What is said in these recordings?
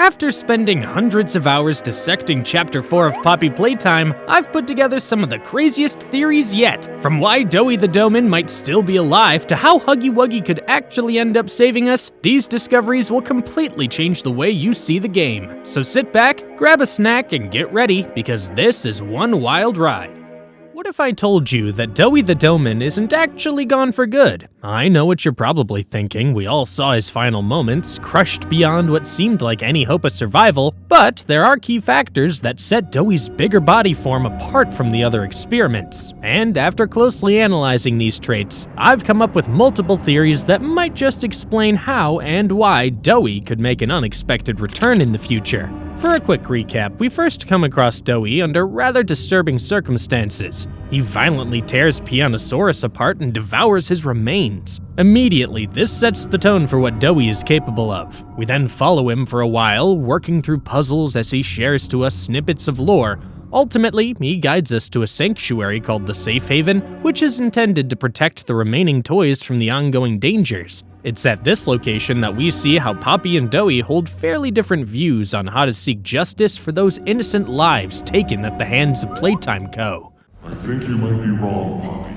After spending hundreds of hours dissecting Chapter 4 of Poppy Playtime, I've put together some of the craziest theories yet. From why Doey the Doen might still be alive to how Huggy Wuggy could actually end up saving us, these discoveries will completely change the way you see the game. So sit back, grab a snack, and get ready, because this is one wild ride. What if I told you that Doey the Doen isn't actually gone for good? I know what you're probably thinking. We all saw his final moments, crushed beyond what seemed like any hope of survival, but there are key factors that set Doey's bigger body form apart from the other experiments. And after closely analyzing these traits, I've come up with multiple theories that might just explain how and why Doey could make an unexpected return in the future. For a quick recap, we first come across Doey under rather disturbing circumstances. He violently tears Pianosaurus apart and devours his remains. Immediately, this sets the tone for what Doey is capable of. We then follow him for a while, working through puzzles as he shares to us snippets of lore. Ultimately, he guides us to a sanctuary called the Safe Haven, which is intended to protect the remaining toys from the ongoing dangers. It's at this location that we see how Poppy and Doey hold fairly different views on how to seek justice for those innocent lives taken at the hands of Playtime Co. I think you might be wrong, Poppy.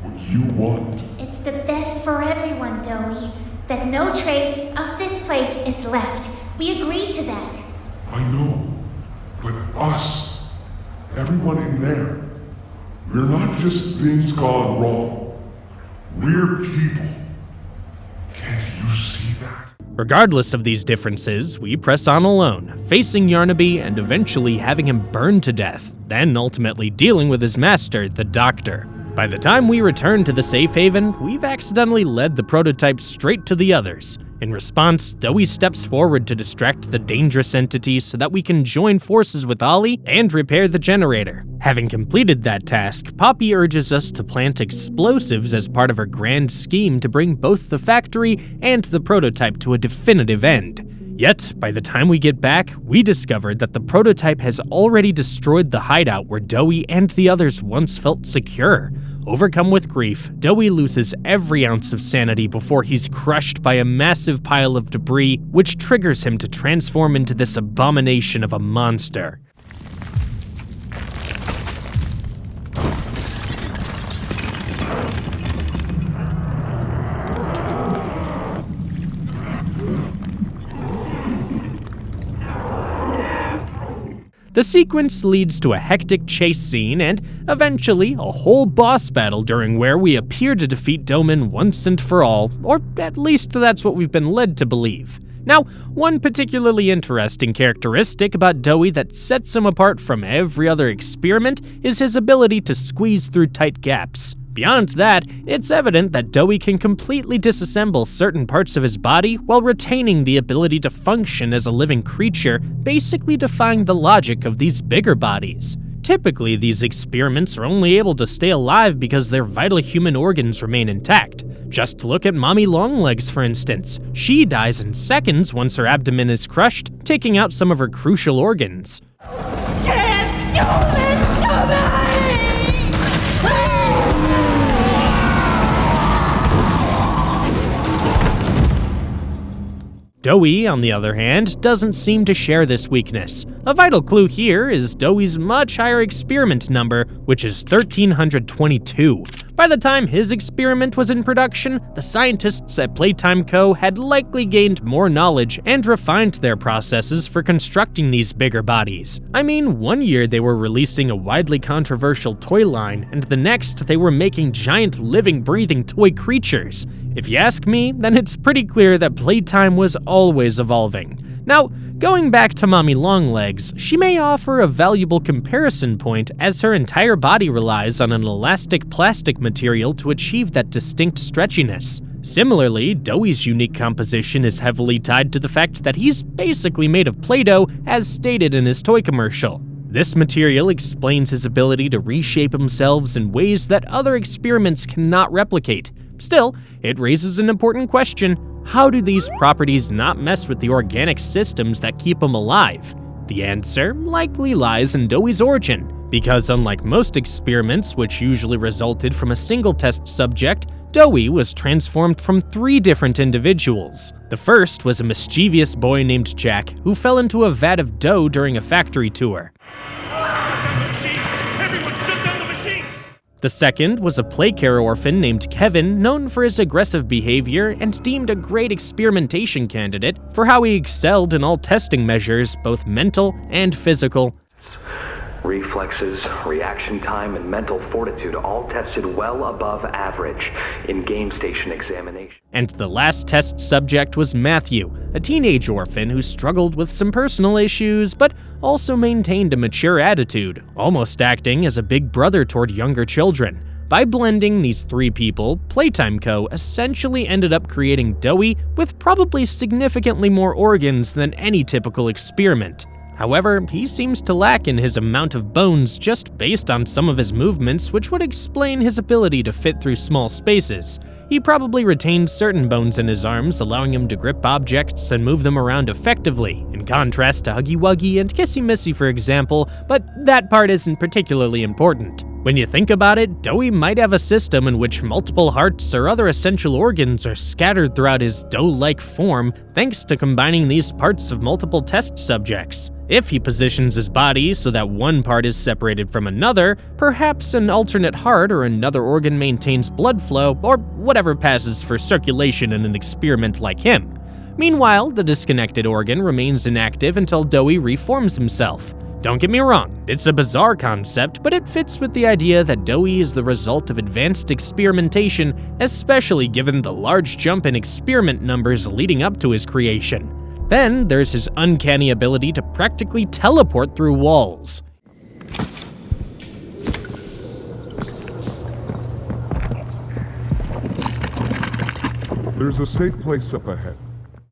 What you want? It's the best for everyone, Doey. That no trace of this place is left. We agree to that. I know, but us, everyone in there, we're not just things gone wrong. We're people. Can't you see that? Regardless of these differences, we press on alone, facing Yarnaby and eventually having him burned to death, then ultimately dealing with his master, the Doctor. By the time we return to the Safe Haven, we've accidentally led the prototype straight to the others. In response, Doey steps forward to distract the dangerous entity so that we can join forces with Ollie and repair the generator. Having completed that task, Poppy urges us to plant explosives as part of her grand scheme to bring both the factory and the prototype to a definitive end. Yet, by the time we get back, we discovered that the prototype has already destroyed the hideout where Doey and the others once felt secure. Overcome with grief, Doey loses every ounce of sanity before he's crushed by a massive pile of debris, which triggers him to transform into this abomination of a monster. The sequence leads to a hectic chase scene and, eventually, a whole boss battle during where we appear to defeat Domen once and for all, or at least that's what we've been led to believe. Now, one particularly interesting characteristic about Doey that sets him apart from every other experiment is his ability to squeeze through tight gaps. Beyond that, it's evident that Doey can completely disassemble certain parts of his body while retaining the ability to function as a living creature, basically defying the logic of these bigger bodies. Typically, these experiments are only able to stay alive because their vital human organs remain intact. Just look at Mommy Longlegs, for instance. She dies in seconds once her abdomen is crushed, taking out some of her crucial organs. Can't do this to me! Doey, on the other hand, doesn't seem to share this weakness. A vital clue here is Doey's much higher experiment number, which is 1322. By the time his experiment was in production, the scientists at Playtime Co. had likely gained more knowledge and refined their processes for constructing these bigger bodies. I mean, one year they were releasing a widely controversial toy line, and the next they were making giant living, breathing toy creatures. If you ask me, then it's pretty clear that Playtime was always evolving. Now, going back to Mommy Longlegs, she may offer a valuable comparison point as her entire body relies on an elastic plastic material to achieve that distinct stretchiness. Similarly, Doey's unique composition is heavily tied to the fact that he's basically made of Play-Doh, as stated in his toy commercial. This material explains his ability to reshape himself in ways that other experiments cannot replicate. Still, it raises an important question. How do these properties not mess with the organic systems that keep him alive? The answer likely lies in Doey's origin, because unlike most experiments which usually resulted from a single test subject, Doey was transformed from 3 different individuals. The first was a mischievous boy named Jack, who fell into a vat of dough during a factory tour. The second was a playcare orphan named Kevin, known for his aggressive behavior and deemed a great experimentation candidate for how he excelled in all testing measures, both mental and physical. Reflexes, reaction time, and mental fortitude all tested well above average in game station examination. And the last test subject was Matthew, a teenage orphan who struggled with some personal issues, but also maintained a mature attitude, almost acting as a big brother toward younger children. By blending these 3 people, Playtime Co. essentially ended up creating Doey with probably significantly more organs than any typical experiment. However, he seems to lack in his amount of bones just based on some of his movements, which would explain his ability to fit through small spaces. He probably retained certain bones in his arms, allowing him to grip objects and move them around effectively, in contrast to Huggy Wuggy and Kissy Missy, for example, but that part isn't particularly important. When you think about it, Doey might have a system in which multiple hearts or other essential organs are scattered throughout his dough-like form, thanks to combining these parts of multiple test subjects. If he positions his body so that one part is separated from another, perhaps an alternate heart or another organ maintains blood flow, or whatever passes for circulation in an experiment like him. Meanwhile, the disconnected organ remains inactive until Doey reforms himself. Don't get me wrong, it's a bizarre concept, but it fits with the idea that Doey is the result of advanced experimentation, especially given the large jump in experiment numbers leading up to his creation. Then there's his uncanny ability to practically teleport through walls. There's a safe place up ahead.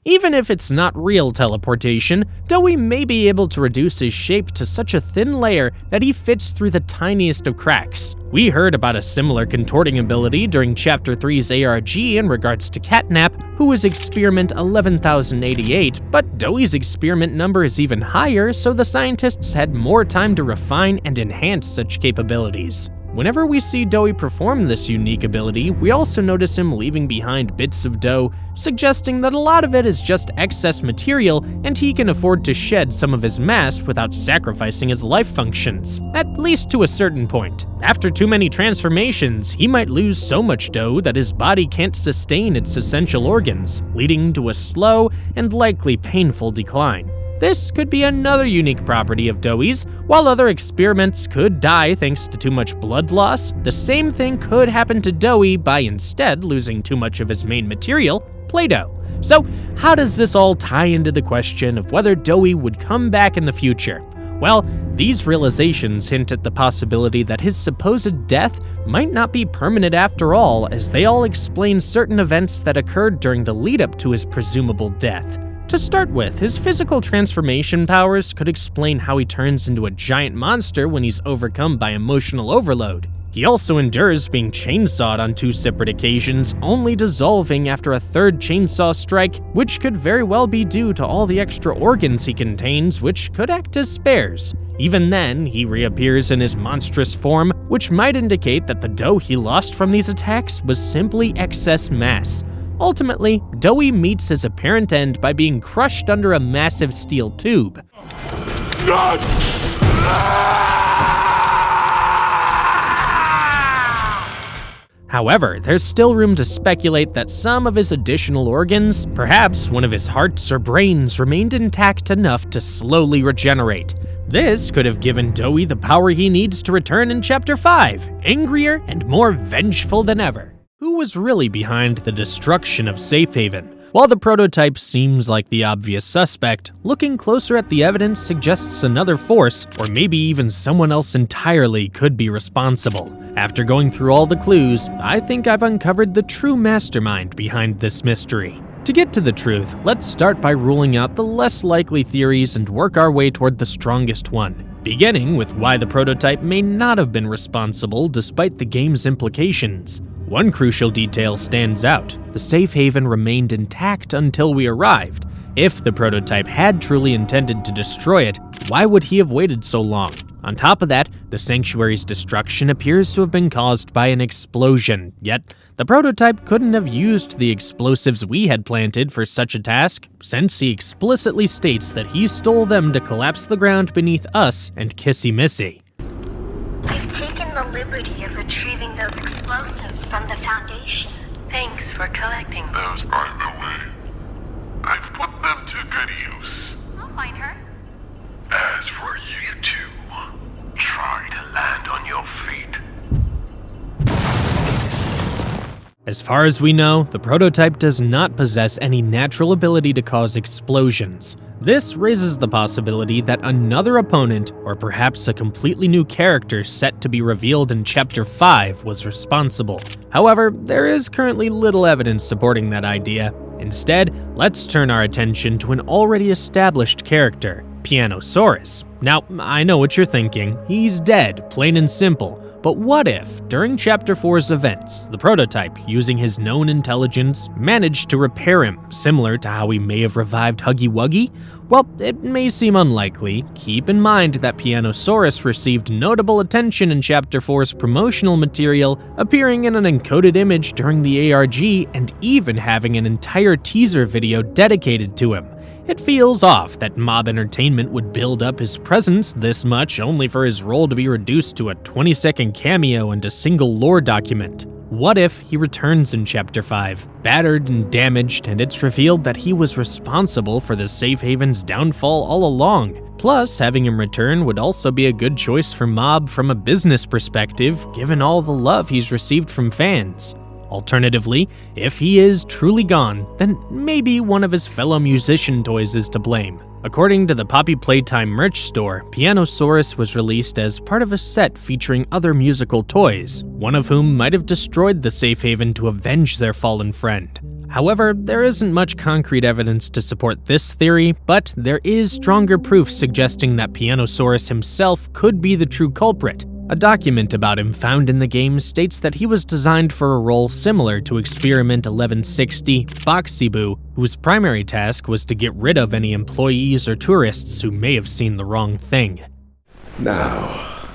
Even if it's not real teleportation, Doey may be able to reduce his shape to such a thin layer that he fits through the tiniest of cracks. We heard about a similar contorting ability during Chapter 3's ARG in regards to Catnap, who was experiment 11,088, but Doey's experiment number is even higher, so the scientists had more time to refine and enhance such capabilities. Whenever we see Doey perform this unique ability, we also notice him leaving behind bits of dough, suggesting that a lot of it is just excess material and he can afford to shed some of his mass without sacrificing his life functions, at least to a certain point. After too many transformations, he might lose so much dough that his body can't sustain its essential organs, leading to a slow and likely painful decline. This could be another unique property of Doey's. While other experiments could die thanks to too much blood loss, the same thing could happen to Doey by instead losing too much of his main material, Play-Doh. So how does this all tie into the question of whether Doey would come back in the future? Well, these realizations hint at the possibility that his supposed death might not be permanent after all, as they all explain certain events that occurred during the lead-up to his presumable death. To start with, his physical transformation powers could explain how he turns into a giant monster when he's overcome by emotional overload. He also endures being chainsawed on 2 separate occasions, only dissolving after a 3rd chainsaw strike, which could very well be due to all the extra organs he contains, which could act as spares. Even then, he reappears in his monstrous form, which might indicate that the dough he lost from these attacks was simply excess mass. Ultimately, Doey meets his apparent end by being crushed under a massive steel tube. However, there's still room to speculate that some of his additional organs, perhaps one of his hearts or brains, remained intact enough to slowly regenerate. This could have given Doey the power he needs to return in Chapter 5, angrier and more vengeful than ever. Who was really behind the destruction of Safe Haven? While the prototype seems like the obvious suspect, looking closer at the evidence suggests another force, or maybe even someone else entirely, could be responsible. After going through all the clues, I think I've uncovered the true mastermind behind this mystery. To get to the truth, let's start by ruling out the less likely theories and work our way toward the strongest one, beginning with why the prototype may not have been responsible despite the game's implications. One crucial detail stands out: the safe haven remained intact until we arrived. If the prototype had truly intended to destroy it, why would he have waited so long? On top of that, the sanctuary's destruction appears to have been caused by an explosion, yet the prototype couldn't have used the explosives we had planted for such a task, since he explicitly states that he stole them to collapse the ground beneath us and Kissy Missy. We've taken the liberty of retrieving those explosives from the Foundation. Thanks for collecting them. Those, by the way, I've put them to good use. I'll find her. As for you two, try to land on your feet. As far as we know, the prototype does not possess any natural ability to cause explosions. This raises the possibility that another opponent, or perhaps a completely new character set to be revealed in Chapter 5, was responsible. However, there is currently little evidence supporting that idea. Instead, let's turn our attention to an already established character, Pianosaurus. Now, I know what you're thinking. He's dead, plain and simple. But what if, during Chapter 4's events, the prototype, using his known intelligence, managed to repair him, similar to how he may have revived Huggy Wuggy? Well, it may seem unlikely. Keep in mind that Pianosaurus received notable attention in Chapter 4's promotional material, appearing in an encoded image during the ARG and even having an entire teaser video dedicated to him. It feels off that Mob Entertainment would build up his presence this much only for his role to be reduced to a 20-second cameo and a single lore document. What if he returns in Chapter 5, battered and damaged, and it's revealed that he was responsible for the Safe Haven's downfall all along? Plus, having him return would also be a good choice for Mob from a business perspective, given all the love he's received from fans. Alternatively, if he is truly gone, then maybe one of his fellow musician toys is to blame. According to the Poppy Playtime merch store, Pianosaurus was released as part of a set featuring other musical toys, one of whom might have destroyed the Safe Haven to avenge their fallen friend. However, there isn't much concrete evidence to support this theory, but there is stronger proof suggesting that Pianosaurus himself could be the true culprit. A document about him found in the game states that he was designed for a role similar to Experiment 1160 Boxy Boo, whose primary task was to get rid of any employees or tourists who may have seen the wrong thing. Now,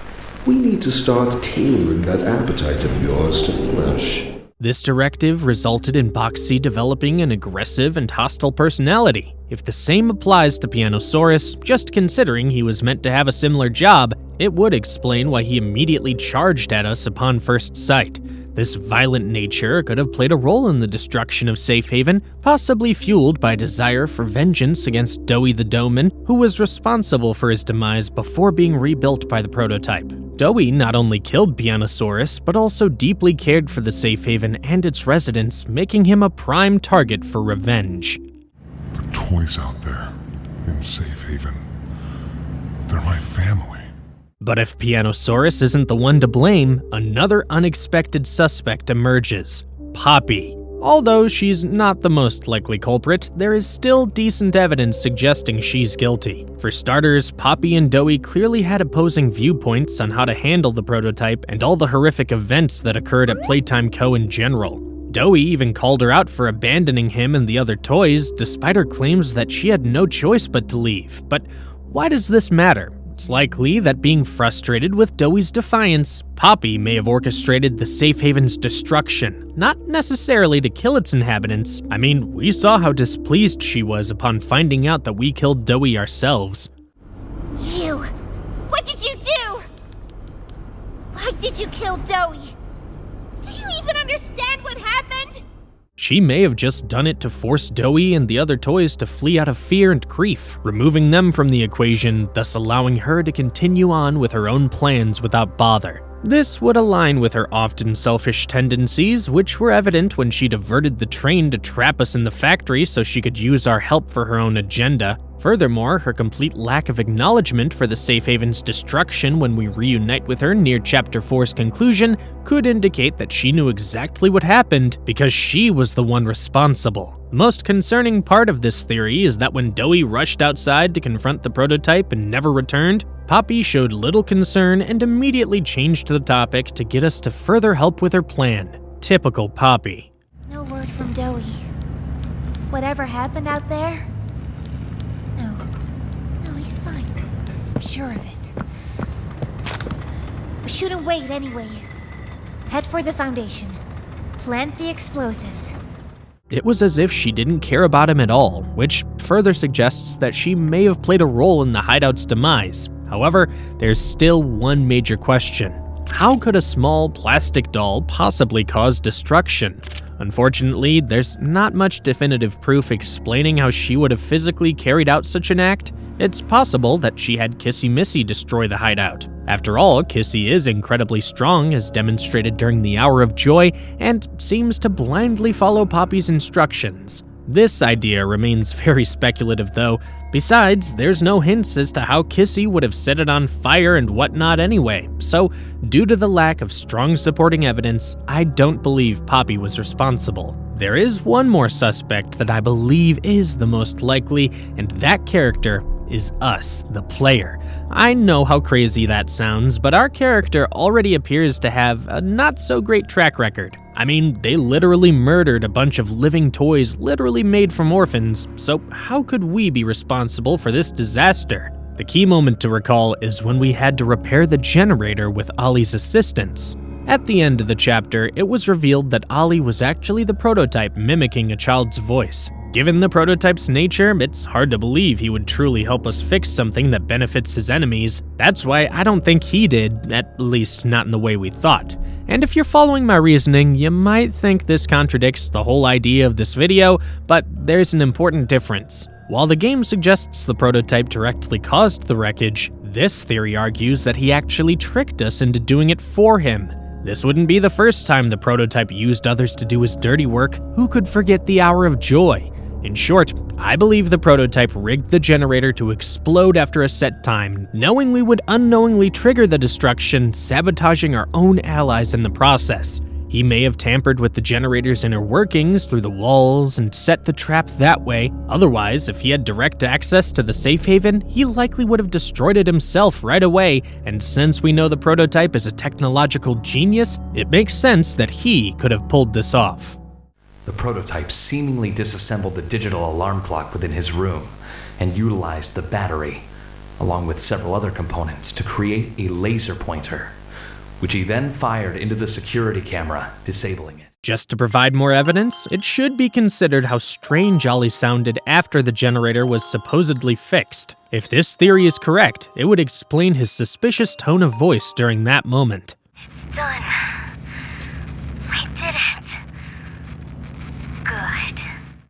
we need to start tailoring that appetite of yours to flesh. This directive resulted in Boxy developing an aggressive and hostile personality. If the same applies to Pianosaurus, just considering he was meant to have a similar job, it would explain why he immediately charged at us upon first sight. This violent nature could have played a role in the destruction of Safe Haven, possibly fueled by desire for vengeance against Doey the Doen, who was responsible for his demise before being rebuilt by the prototype. Doey not only killed Pianosaurus, but also deeply cared for the Safe Haven and its residents, making him a prime target for revenge. The toys out there in Safe Haven, they're my family. But if Pianosaurus isn't the one to blame, another unexpected suspect emerges: Poppy. Although she's not the most likely culprit, there is still decent evidence suggesting she's guilty. For starters, Poppy and Doey clearly had opposing viewpoints on how to handle the prototype and all the horrific events that occurred at Playtime Co. in general. Doey even called her out for abandoning him and the other toys, despite her claims that she had no choice but to leave. But why does this matter? It's likely that being frustrated with Doey's defiance, Poppy may have orchestrated the Safe Haven's destruction, not necessarily to kill its inhabitants. I mean, we saw how displeased she was upon finding out that we killed Doey ourselves. You! What did you do? Why did you kill Doey? Do you even understand what happened? She may have just done it to force Doey and the other toys to flee out of fear and grief, removing them from the equation, thus allowing her to continue on with her own plans without bother. This would align with her often selfish tendencies, which were evident when she diverted the train to trap us in the factory so she could use our help for her own agenda. Furthermore, her complete lack of acknowledgement for the Safe Haven's destruction when we reunite with her near Chapter 4's conclusion could indicate that she knew exactly what happened because she was the one responsible. The most concerning part of this theory is that when Doey rushed outside to confront the prototype and never returned, Poppy showed little concern and immediately changed the topic to get us to further help with her plan. Typical Poppy. No word from Doey. Whatever happened out there? No, he's fine. I'm sure of it. We shouldn't wait anyway. Head for the Foundation. Plant the explosives. It was as if she didn't care about him at all, which further suggests that she may have played a role in the hideout's demise. However, there's still one major question. How could a small plastic doll possibly cause destruction? Unfortunately, there's not much definitive proof explaining how she would have physically carried out such an act. It's possible that she had Kissy Missy destroy the hideout. After all, Kissy is incredibly strong, as demonstrated during the Hour of Joy, and seems to blindly follow Poppy's instructions. This idea remains very speculative though. Besides, there's no hints as to how Kissy would have set it on fire and whatnot anyway, so due to the lack of strong supporting evidence, I don't believe Poppy was responsible. There is one more suspect that I believe is the most likely, and that character is us, the player. I know how crazy that sounds, but our character already appears to have a not-so-great track record. I mean, they literally murdered a bunch of living toys literally made from orphans, so how could we be responsible for this disaster? The key moment to recall is when we had to repair the generator with Ollie's assistance. At the end of the chapter, it was revealed that Ollie was actually the prototype mimicking a child's voice. Given the prototype's nature, it's hard to believe he would truly help us fix something that benefits his enemies. That's why I don't think he did, at least not in the way we thought. And if you're following my reasoning, you might think this contradicts the whole idea of this video, but there's an important difference. While the game suggests the prototype directly caused the wreckage, this theory argues that he actually tricked us into doing it for him. This wouldn't be the first time the prototype used others to do his dirty work. Who could forget the Hour of Joy? In short, I believe the prototype rigged the generator to explode after a set time, knowing we would unknowingly trigger the destruction, sabotaging our own allies in the process. He may have tampered with the generator's inner workings through the walls and set the trap that way. Otherwise, if he had direct access to the safe haven, he likely would have destroyed it himself right away, and since we know the prototype is a technological genius, it makes sense that he could have pulled this off. The prototype seemingly disassembled the digital alarm clock within his room and utilized the battery, along with several other components, to create a laser pointer, which he then fired into the security camera, disabling it. Just to provide more evidence, it should be considered how strange Ollie sounded after the generator was supposedly fixed. If this theory is correct, it would explain his suspicious tone of voice during that moment. It's done. We did it. Good.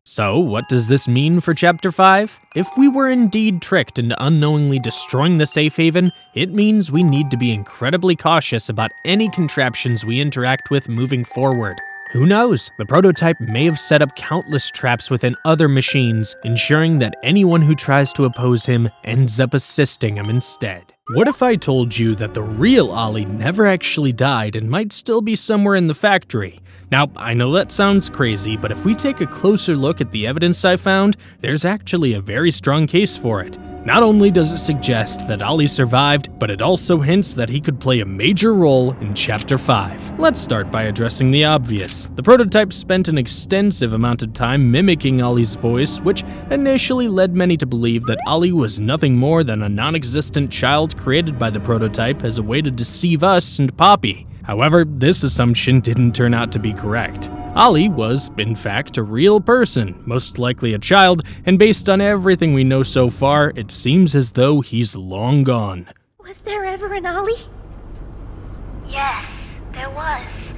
So, what does this mean for Chapter 5? If we were indeed tricked into unknowingly destroying the safe haven, it means we need to be incredibly cautious about any contraptions we interact with moving forward. Who knows? The prototype may have set up countless traps within other machines, ensuring that anyone who tries to oppose him ends up assisting him instead. What if I told you that the real Ollie never actually died and might still be somewhere in the factory? Now, I know that sounds crazy, but if we take a closer look at the evidence I found, there's actually a very strong case for it. Not only does it suggest that Ollie survived, but it also hints that he could play a major role in Chapter 5. Let's start by addressing the obvious. The prototype spent an extensive amount of time mimicking Ollie's voice, which initially led many to believe that Ollie was nothing more than a non-existent child created by the prototype as a way to deceive us and Poppy. However, this assumption didn't turn out to be correct. Ollie was, in fact, a real person, most likely a child, and based on everything we know so far, it seems as though he's long gone. Was there ever an Ollie? Yes, there was.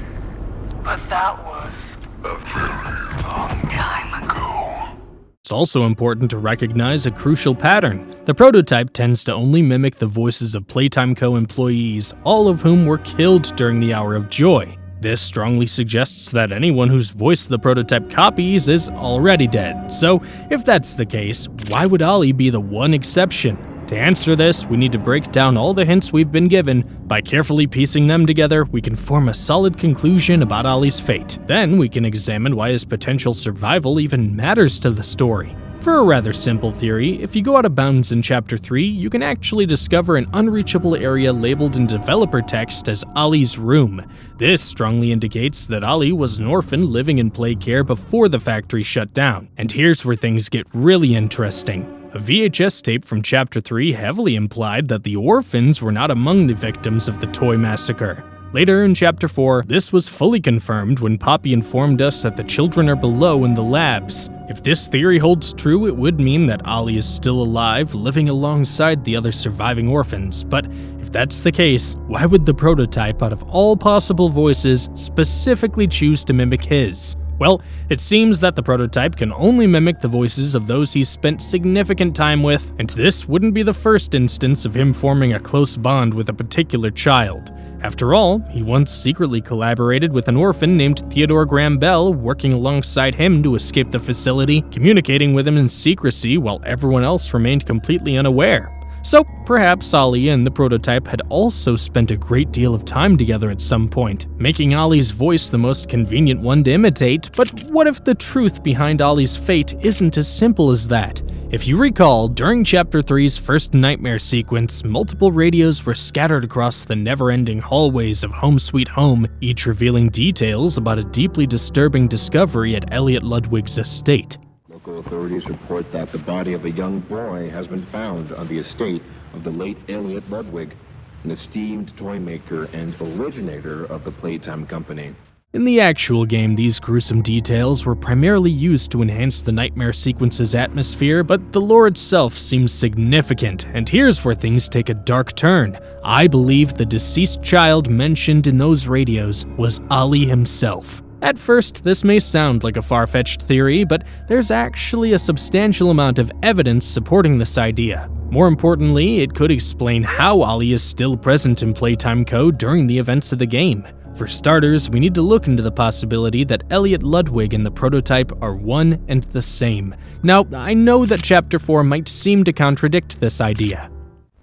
But that was a very long time ago. It's also important to recognize a crucial pattern. The prototype tends to only mimic the voices of Playtime Co. employees, all of whom were killed during the Hour of Joy. This strongly suggests that anyone whose voice the prototype copies is already dead. So, if that's the case, why would Ollie be the one exception? To answer this, we need to break down all the hints we've been given. By carefully piecing them together, we can form a solid conclusion about Ollie's fate. Then we can examine why his potential survival even matters to the story. For a rather simple theory, if you go out of bounds in Chapter 3, you can actually discover an unreachable area labeled in developer text as Ollie's room. This strongly indicates that Ollie was an orphan living in play care before the factory shut down. And here's where things get really interesting. A VHS tape from Chapter 3 heavily implied that the orphans were not among the victims of the toy massacre. Later in Chapter 4, this was fully confirmed when Poppy informed us that the children are below in the labs. If this theory holds true, it would mean that Ollie is still alive, living alongside the other surviving orphans. But if that's the case, why would the prototype, out of all possible voices, specifically choose to mimic his? Well, it seems that the prototype can only mimic the voices of those he's spent significant time with, and this wouldn't be the first instance of him forming a close bond with a particular child. After all, he once secretly collaborated with an orphan named Theodore Graham Bell, working alongside him to escape the facility, communicating with him in secrecy while everyone else remained completely unaware. So perhaps Ollie and the prototype had also spent a great deal of time together at some point, making Ollie's voice the most convenient one to imitate. But what if the truth behind Ollie's fate isn't as simple as that? If you recall, during Chapter 3's first nightmare sequence, multiple radios were scattered across the never-ending hallways of Home Sweet Home, each revealing details about a deeply disturbing discovery at Elliot Ludwig's estate. Local authorities report that the body of a young boy has been found on the estate of the late Elliot Ludwig, an esteemed toy maker and originator of the Playtime Company. In the actual game, these gruesome details were primarily used to enhance the nightmare sequence's atmosphere, but the lore itself seems significant, and here's where things take a dark turn. I believe the deceased child mentioned in those radios was Ollie himself. At first, this may sound like a far-fetched theory, but there's actually a substantial amount of evidence supporting this idea. More importantly, it could explain how Ollie is still present in Playtime Co. during the events of the game. For starters, we need to look into the possibility that Elliot Ludwig and the prototype are one and the same. Now, I know that Chapter 4 might seem to contradict this idea.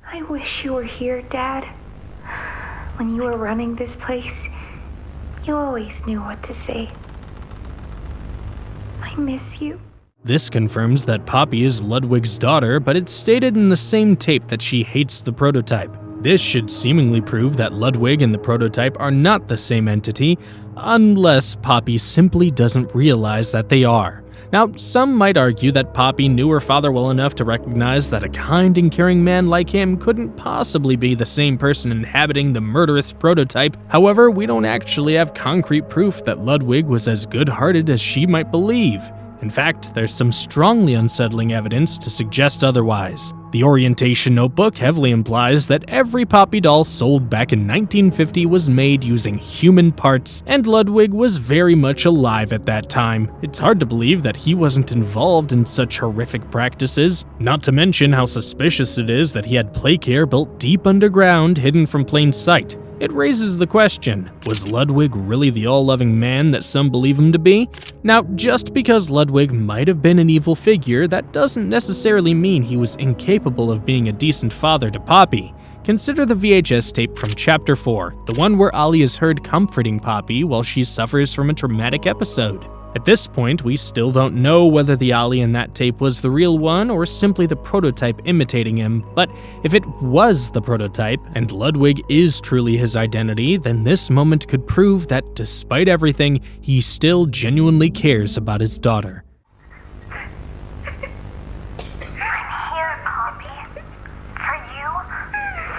I wish you were here, Dad. When you were running this place, you always knew what to say. I miss you. This confirms that Poppy is Ludwig's daughter, but it's stated in the same tape that she hates the prototype. This should seemingly prove that Ludwig and the prototype are not the same entity, unless Poppy simply doesn't realize that they are. Now, some might argue that Poppy knew her father well enough to recognize that a kind and caring man like him couldn't possibly be the same person inhabiting the murderous prototype. However, we don't actually have concrete proof that Ludwig was as good-hearted as she might believe. In fact, there's some strongly unsettling evidence to suggest otherwise. The orientation notebook heavily implies that every Poppy doll sold back in 1950 was made using human parts, and Ludwig was very much alive at that time. It's hard to believe that he wasn't involved in such horrific practices, not to mention how suspicious it is that he had Playcare built deep underground, hidden from plain sight. It raises the question, was Ludwig really the all-loving man that some believe him to be? Now, just because Ludwig might have been an evil figure, that doesn't necessarily mean he was incapable of being a decent father to Poppy. Consider the VHS tape from Chapter 4, the one where Ollie is heard comforting Poppy while she suffers from a traumatic episode. At this point, we still don't know whether the Ollie in that tape was the real one or simply the prototype imitating him, but if it was the prototype, and Ludwig is truly his identity, then this moment could prove that despite everything, he still genuinely cares about his daughter. I'm here, Poppy. For you,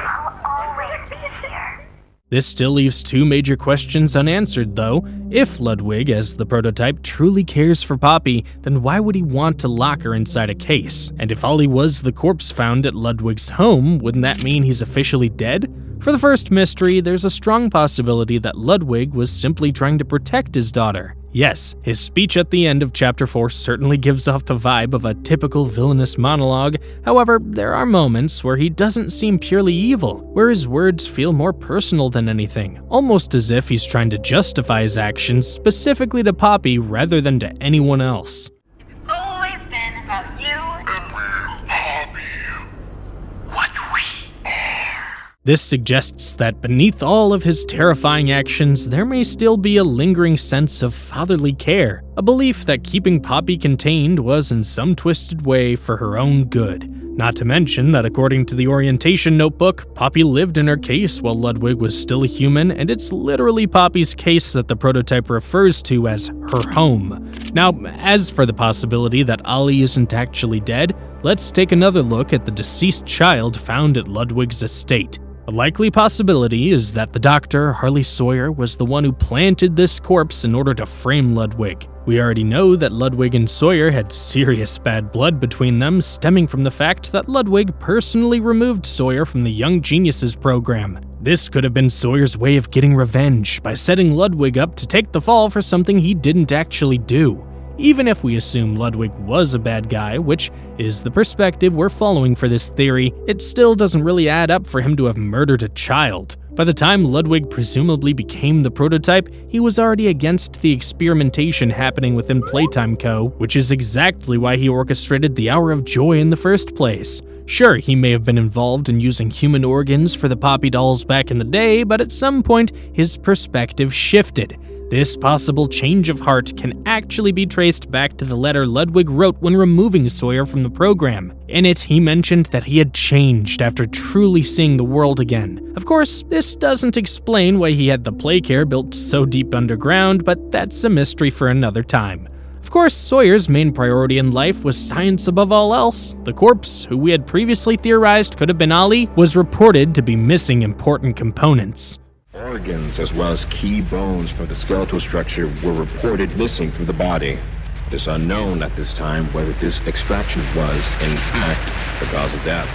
I'll always be here. This still leaves two major questions unanswered, though. If Ludwig, as the prototype, truly cares for Poppy, then why would he want to lock her inside a case? And if Ollie was the corpse found at Ludwig's home, wouldn't that mean he's officially dead? For the first mystery, there's a strong possibility that Ludwig was simply trying to protect his daughter. Yes, his speech at the end of Chapter 4 certainly gives off the vibe of a typical villainous monologue. However, there are moments where he doesn't seem purely evil, where his words feel more personal than anything, almost as if he's trying to justify his actions specifically to Poppy rather than to anyone else. It's always been about you and Poppy, what we are. This suggests that beneath all of his terrifying actions, there may still be a lingering sense of fatherly care, a belief that keeping Poppy contained was in some twisted way for her own good. Not to mention that according to the orientation notebook, Poppy lived in her case while Ludwig was still a human, and it's literally Poppy's case that the prototype refers to as her home. Now, as for the possibility that Ollie isn't actually dead, let's take another look at the deceased child found at Ludwig's estate. A likely possibility is that the doctor, Harley Sawyer, was the one who planted this corpse in order to frame Ludwig. We already know that Ludwig and Sawyer had serious bad blood between them, stemming from the fact that Ludwig personally removed Sawyer from the Young Geniuses program. This could have been Sawyer's way of getting revenge by setting Ludwig up to take the fall for something he didn't actually do. Even if we assume Ludwig was a bad guy, which is the perspective we're following for this theory, it still doesn't really add up for him to have murdered a child. By the time Ludwig presumably became the prototype, he was already against the experimentation happening within Playtime Co., which is exactly why he orchestrated the Hour of Joy in the first place. Sure, he may have been involved in using human organs for the Poppy dolls back in the day, but at some point, his perspective shifted. This possible change of heart can actually be traced back to the letter Ludwig wrote when removing Sawyer from the program. In it, he mentioned that he had changed after truly seeing the world again. Of course, this doesn't explain why he had the Playcare built so deep underground, but that's a mystery for another time. Of course, Sawyer's main priority in life was science above all else. The corpse, who we had previously theorized could have been Ollie, was reported to be missing important components. Organs, as well as key bones from the skeletal structure, were reported missing from the body. It is unknown at this time whether this extraction was, in fact, the cause of death.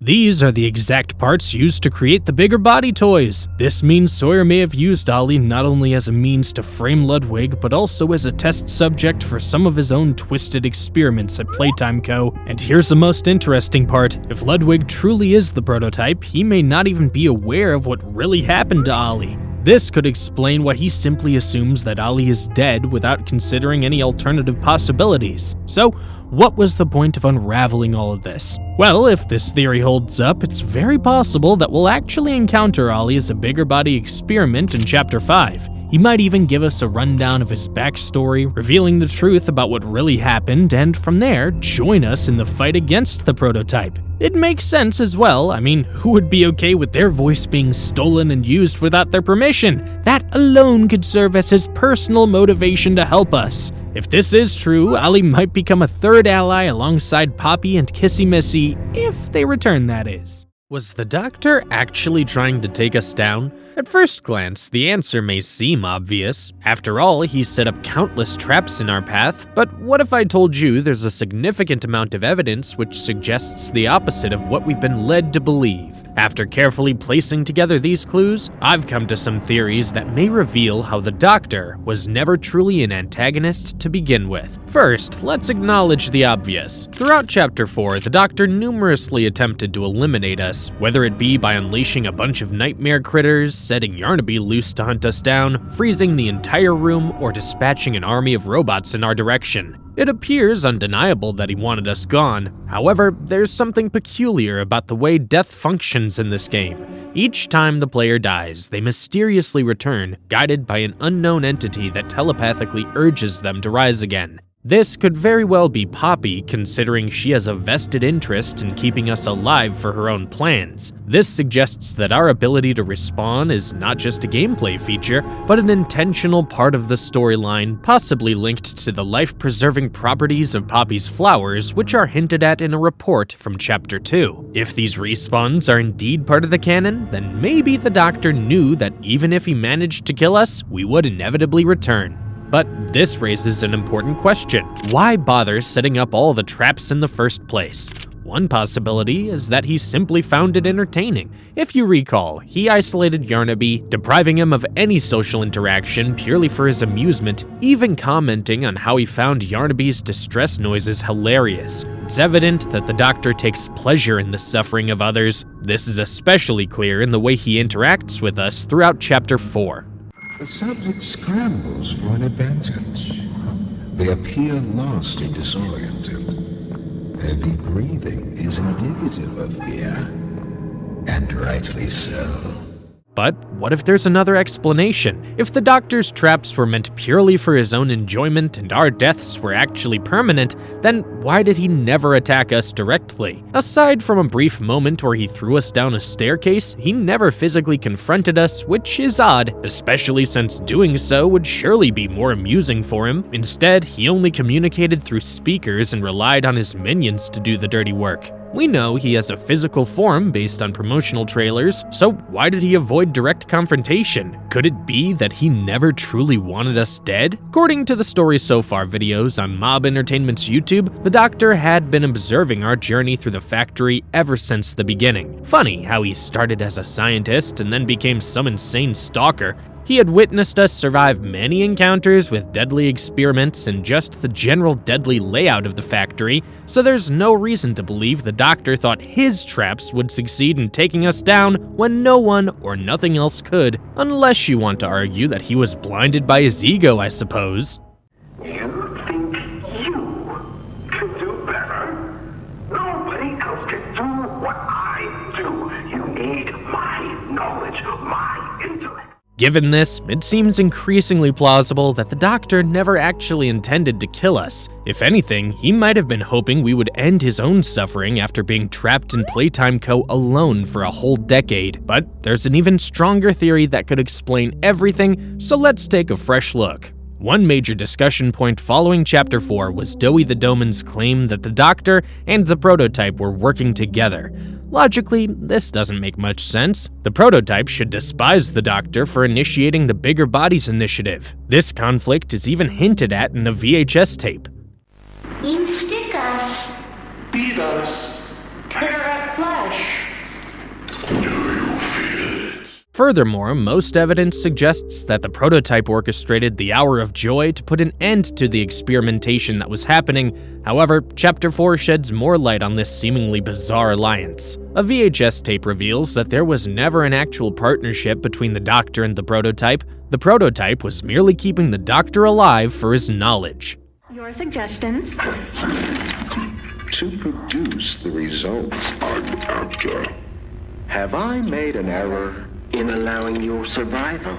These are the exact parts used to create the bigger body toys. This means Sawyer may have used Ollie not only as a means to frame Ludwig, but also as a test subject for some of his own twisted experiments at Playtime Co. And here's the most interesting part. If Ludwig truly is the prototype, he may not even be aware of what really happened to Ollie. This could explain why he simply assumes that Ollie is dead without considering any alternative possibilities. So, what was the point of unraveling all of this? Well, if this theory holds up, it's very possible that we'll actually encounter Ollie as a bigger body experiment in Chapter 5. He might even give us a rundown of his backstory, revealing the truth about what really happened, and from there, join us in the fight against the prototype. It makes sense as well. I mean, who would be okay with their voice being stolen and used without their permission? That alone could serve as his personal motivation to help us. If this is true, Ollie might become a third ally alongside Poppy and Kissy Missy, if they return, that is. Was the doctor actually trying to take us down? At first glance, the answer may seem obvious. After all, he's set up countless traps in our path, but what if I told you there's a significant amount of evidence which suggests the opposite of what we've been led to believe? After carefully placing together these clues, I've come to some theories that may reveal how the Doctor was never truly an antagonist to begin with. First, let's acknowledge the obvious. Throughout Chapter 4, the Doctor numerously attempted to eliminate us, whether it be by unleashing a bunch of nightmare critters, setting Yarnaby loose to hunt us down, freezing the entire room, or dispatching an army of robots in our direction. It appears undeniable that he wanted us gone. However, there's something peculiar about the way death functions in this game. Each time the player dies, they mysteriously return, guided by an unknown entity that telepathically urges them to rise again. This could very well be Poppy, considering she has a vested interest in keeping us alive for her own plans. This suggests that our ability to respawn is not just a gameplay feature, but an intentional part of the storyline, possibly linked to the life-preserving properties of Poppy's flowers, which are hinted at in a report from Chapter 2. If these respawns are indeed part of the canon, then maybe the Doctor knew that even if he managed to kill us, we would inevitably return. But this raises an important question. Why bother setting up all the traps in the first place? One possibility is that he simply found it entertaining. If you recall, he isolated Yarnaby, depriving him of any social interaction purely for his amusement, even commenting on how he found Yarnaby's distress noises hilarious. It's evident that the Doctor takes pleasure in the suffering of others. This is especially clear in the way he interacts with us throughout Chapter 4. The subject scrambles for an advantage. They appear lost and disoriented. Heavy breathing is indicative of fear, and rightly so. But what if there's another explanation? If the Doctor's traps were meant purely for his own enjoyment and our deaths were actually permanent, then why did he never attack us directly? Aside from a brief moment where he threw us down a staircase, he never physically confronted us, which is odd, especially since doing so would surely be more amusing for him. Instead, he only communicated through speakers and relied on his minions to do the dirty work. We know he has a physical form based on promotional trailers, so why did he avoid direct confrontation? Could it be that he never truly wanted us dead? According to the Story So Far videos on Mob Entertainment's YouTube, the Doctor had been observing our journey through the factory ever since the beginning. Funny how he started as a scientist and then became some insane stalker. He had witnessed us survive many encounters with deadly experiments and just the general deadly layout of the factory, so there's no reason to believe the Doctor thought his traps would succeed in taking us down when no one or nothing else could, unless you want to argue that he was blinded by his ego, I suppose. You think you can do better? Nobody else can do what I do. You need my knowledge, my intellect. Given this, it seems increasingly plausible that the Doctor never actually intended to kill us. If anything, he might have been hoping we would end his own suffering after being trapped in Playtime Co. alone for a whole decade. But there's an even stronger theory that could explain everything, so let's take a fresh look. One major discussion point following Chapter 4 was Doey the Doeman's claim that the Doctor and the Prototype were working together. Logically, this doesn't make much sense. The Prototype should despise the Doctor for initiating the Bigger Bodies initiative. This conflict is even hinted at in a VHS tape. You stick us, Beat us. tear at flesh. Furthermore, most evidence suggests that the Prototype orchestrated the Hour of Joy to put an end to the experimentation that was happening. However, Chapter 4 sheds more light on this seemingly bizarre alliance. A VHS tape reveals that there was never an actual partnership between the Doctor and the Prototype. The Prototype was merely keeping the Doctor alive for his knowledge. Your suggestions? To produce the results I'm after. Have I made an error in allowing your survival?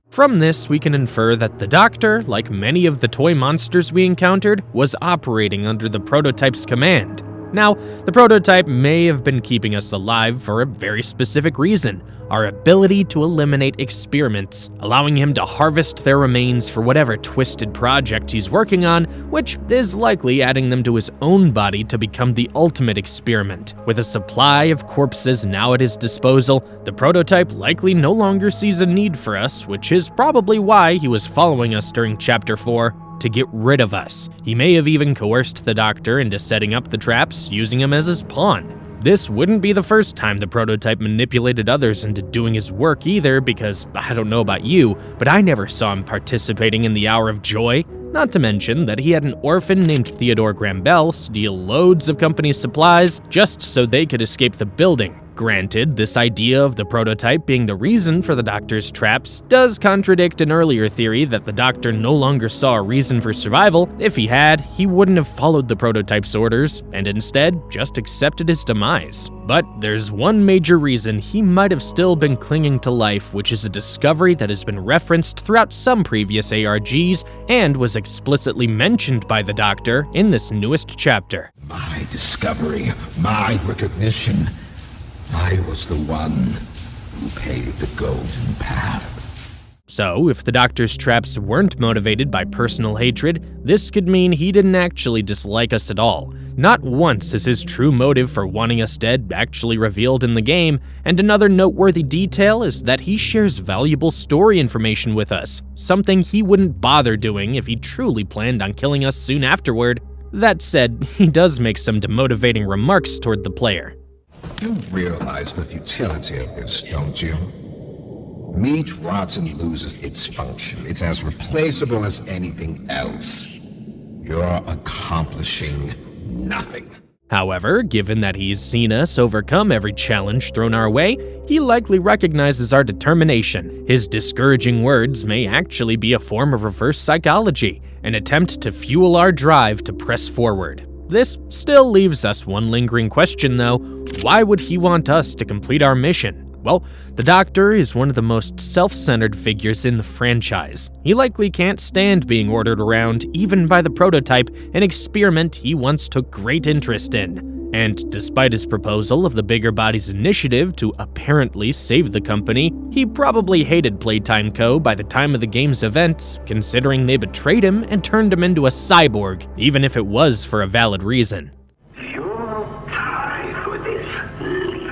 From this, we can infer that the Doctor, like many of the toy monsters we encountered, was operating under the Prototype's command. Now, the Prototype may have been keeping us alive for a very specific reason: our ability to eliminate experiments, allowing him to harvest their remains for whatever twisted project he's working on, which is likely adding them to his own body to become the ultimate experiment. With a supply of corpses now at his disposal, the Prototype likely no longer sees a need for us, which is probably why he was following us during Chapter 4. To get rid of us. He may have even coerced the Doctor into setting up the traps, using him as his pawn. This wouldn't be the first time the Prototype manipulated others into doing his work either, because I don't know about you, but I never saw him participating in the Hour of Joy. Not to mention that he had an orphan named Theodore Graham Bell steal loads of company supplies just so they could escape the building. Granted, this idea of the Prototype being the reason for the Doctor's traps does contradict an earlier theory that the Doctor no longer saw a reason for survival. If he had, he wouldn't have followed the Prototype's orders, and instead just accepted his demise. But there's one major reason he might have still been clinging to life, which is a discovery that has been referenced throughout some previous ARGs and was explicitly mentioned by the Doctor in this newest chapter. My discovery, my recognition. I was the one who paved the golden path. So, if the Doctor's traps weren't motivated by personal hatred, this could mean he didn't actually dislike us at all. Not once is his true motive for wanting us dead actually revealed in the game, and another noteworthy detail is that he shares valuable story information with us, something he wouldn't bother doing if he truly planned on killing us soon afterward. That said, he does make some demotivating remarks toward the player. You realize the futility of this, don't you? Meat rots and loses its function. It's as replaceable as anything else. You're accomplishing nothing. However, given that he's seen us overcome every challenge thrown our way, he likely recognizes our determination. His discouraging words may actually be a form of reverse psychology, an attempt to fuel our drive to press forward. This still leaves us one lingering question though: why would he want us to complete our mission? Well, the Doctor is one of the most self-centered figures in the franchise. He likely can't stand being ordered around, even by the Prototype, an experiment he once took great interest in. And despite his proposal of the Bigger Bodies initiative to apparently save the company, he probably hated Playtime Co. by the time of the game's events, considering they betrayed him and turned him into a cyborg, even if it was for a valid reason. You'll die for this, Leaf.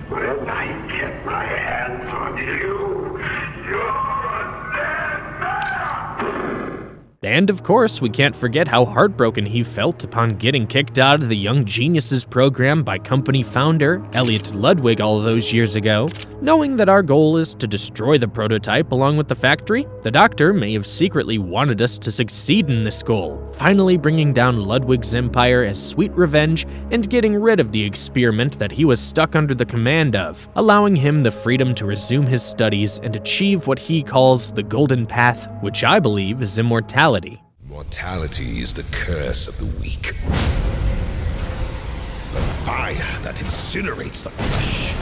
When I get my hands on you, you're a dead man! And of course, we can't forget how heartbroken he felt upon getting kicked out of the Young Geniuses program by company founder Elliot Ludwig all those years ago. Knowing that our goal is to destroy the Prototype along with the factory, the Doctor may have secretly wanted us to succeed in this goal, finally bringing down Ludwig's empire as sweet revenge and getting rid of the experiment that he was stuck under the command of, allowing him the freedom to resume his studies and achieve what he calls the Golden Path, which I believe is immortality. Mortality is the curse of the weak. The fire that incinerates the flesh.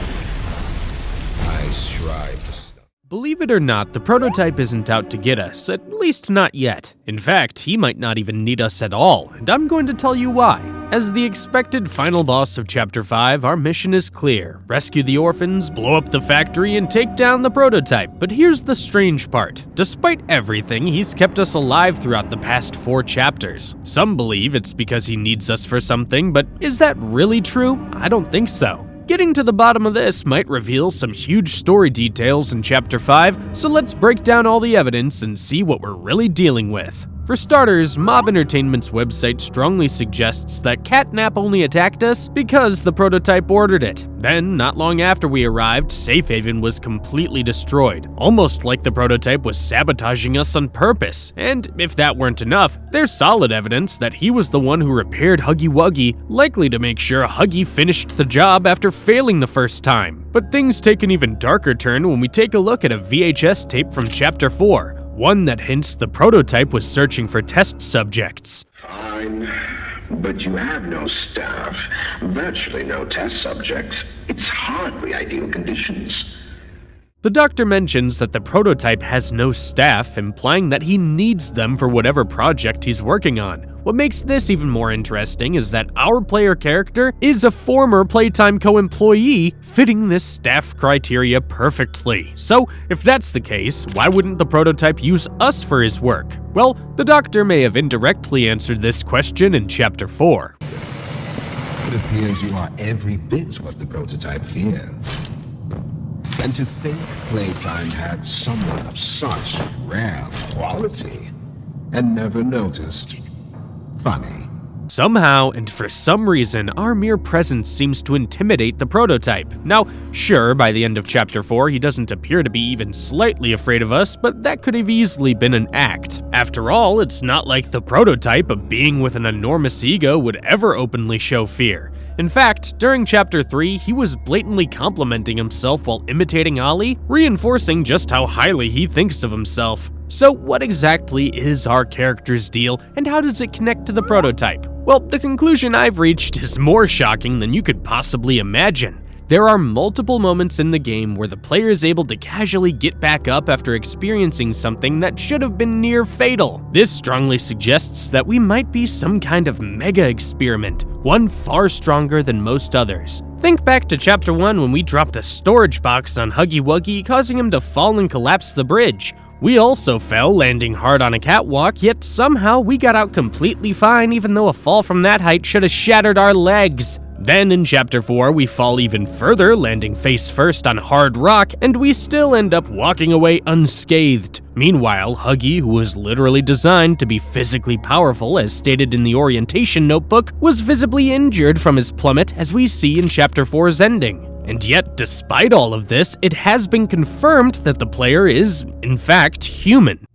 I strive to stop. Believe it or not, the Prototype isn't out to get us, at least not yet. In fact, he might not even need us at all, and I'm going to tell you why. As the expected final boss of Chapter 5, our mission is clear. Rescue the orphans, blow up the factory, and take down the Prototype. But here's the strange part. Despite everything, he's kept us alive throughout the past 4 chapters. Some believe it's because he needs us for something, but is that really true? I don't think so. Getting to the bottom of this might reveal some huge story details in Chapter 5, so let's break down all the evidence and see what we're really dealing with. For starters, Mob Entertainment's website strongly suggests that Catnap only attacked us because the Prototype ordered it. Then, not long after we arrived, Safe Haven was completely destroyed, almost like the Prototype was sabotaging us on purpose. And if that weren't enough, there's solid evidence that he was the one who repaired Huggy Wuggy, likely to make sure Huggy finished the job after failing the first time. But things take an even darker turn when we take a look at a VHS tape from Chapter 4. One that hints the Prototype was searching for test subjects. Fine, but you have no staff, virtually no test subjects. It's hardly ideal conditions. The Doctor mentions that the Prototype has no staff, implying that he needs them for whatever project he's working on. What makes this even more interesting is that our player character is a former Playtime Co. employee, fitting this staff criteria perfectly. So, if that's the case, why wouldn't the Prototype use us for his work? Well, the Doctor may have indirectly answered this question in Chapter 4. It appears you are every bit what the Prototype fears. And to think Playtime had someone of such rare quality and never noticed. Funny. Somehow, and for some reason, our mere presence seems to intimidate the Prototype. Now, sure, by the end of Chapter 4, he doesn't appear to be even slightly afraid of us, but that could have easily been an act. After all, it's not like the Prototype, a being with an enormous ego, would ever openly show fear. In fact, during Chapter 3, he was blatantly complimenting himself while imitating Ollie, reinforcing just how highly he thinks of himself. So what exactly is our character's deal, and how does it connect to the Prototype? Well, the conclusion I've reached is more shocking than you could possibly imagine. There are multiple moments in the game where the player is able to casually get back up after experiencing something that should have been near fatal. This strongly suggests that we might be some kind of mega experiment, one far stronger than most others. Think back to Chapter 1 when we dropped a storage box on Huggy Wuggy, causing him to fall and collapse the bridge. We also fell, landing hard on a catwalk, yet somehow we got out completely fine even though a fall from that height should have shattered our legs. Then in Chapter 4, we fall even further, landing face first on hard rock, and we still end up walking away unscathed. Meanwhile, Huggy, who was literally designed to be physically powerful as stated in the orientation notebook, was visibly injured from his plummet as we see in Chapter 4's ending. And yet, despite all of this, it has been confirmed that the player is, in fact, human.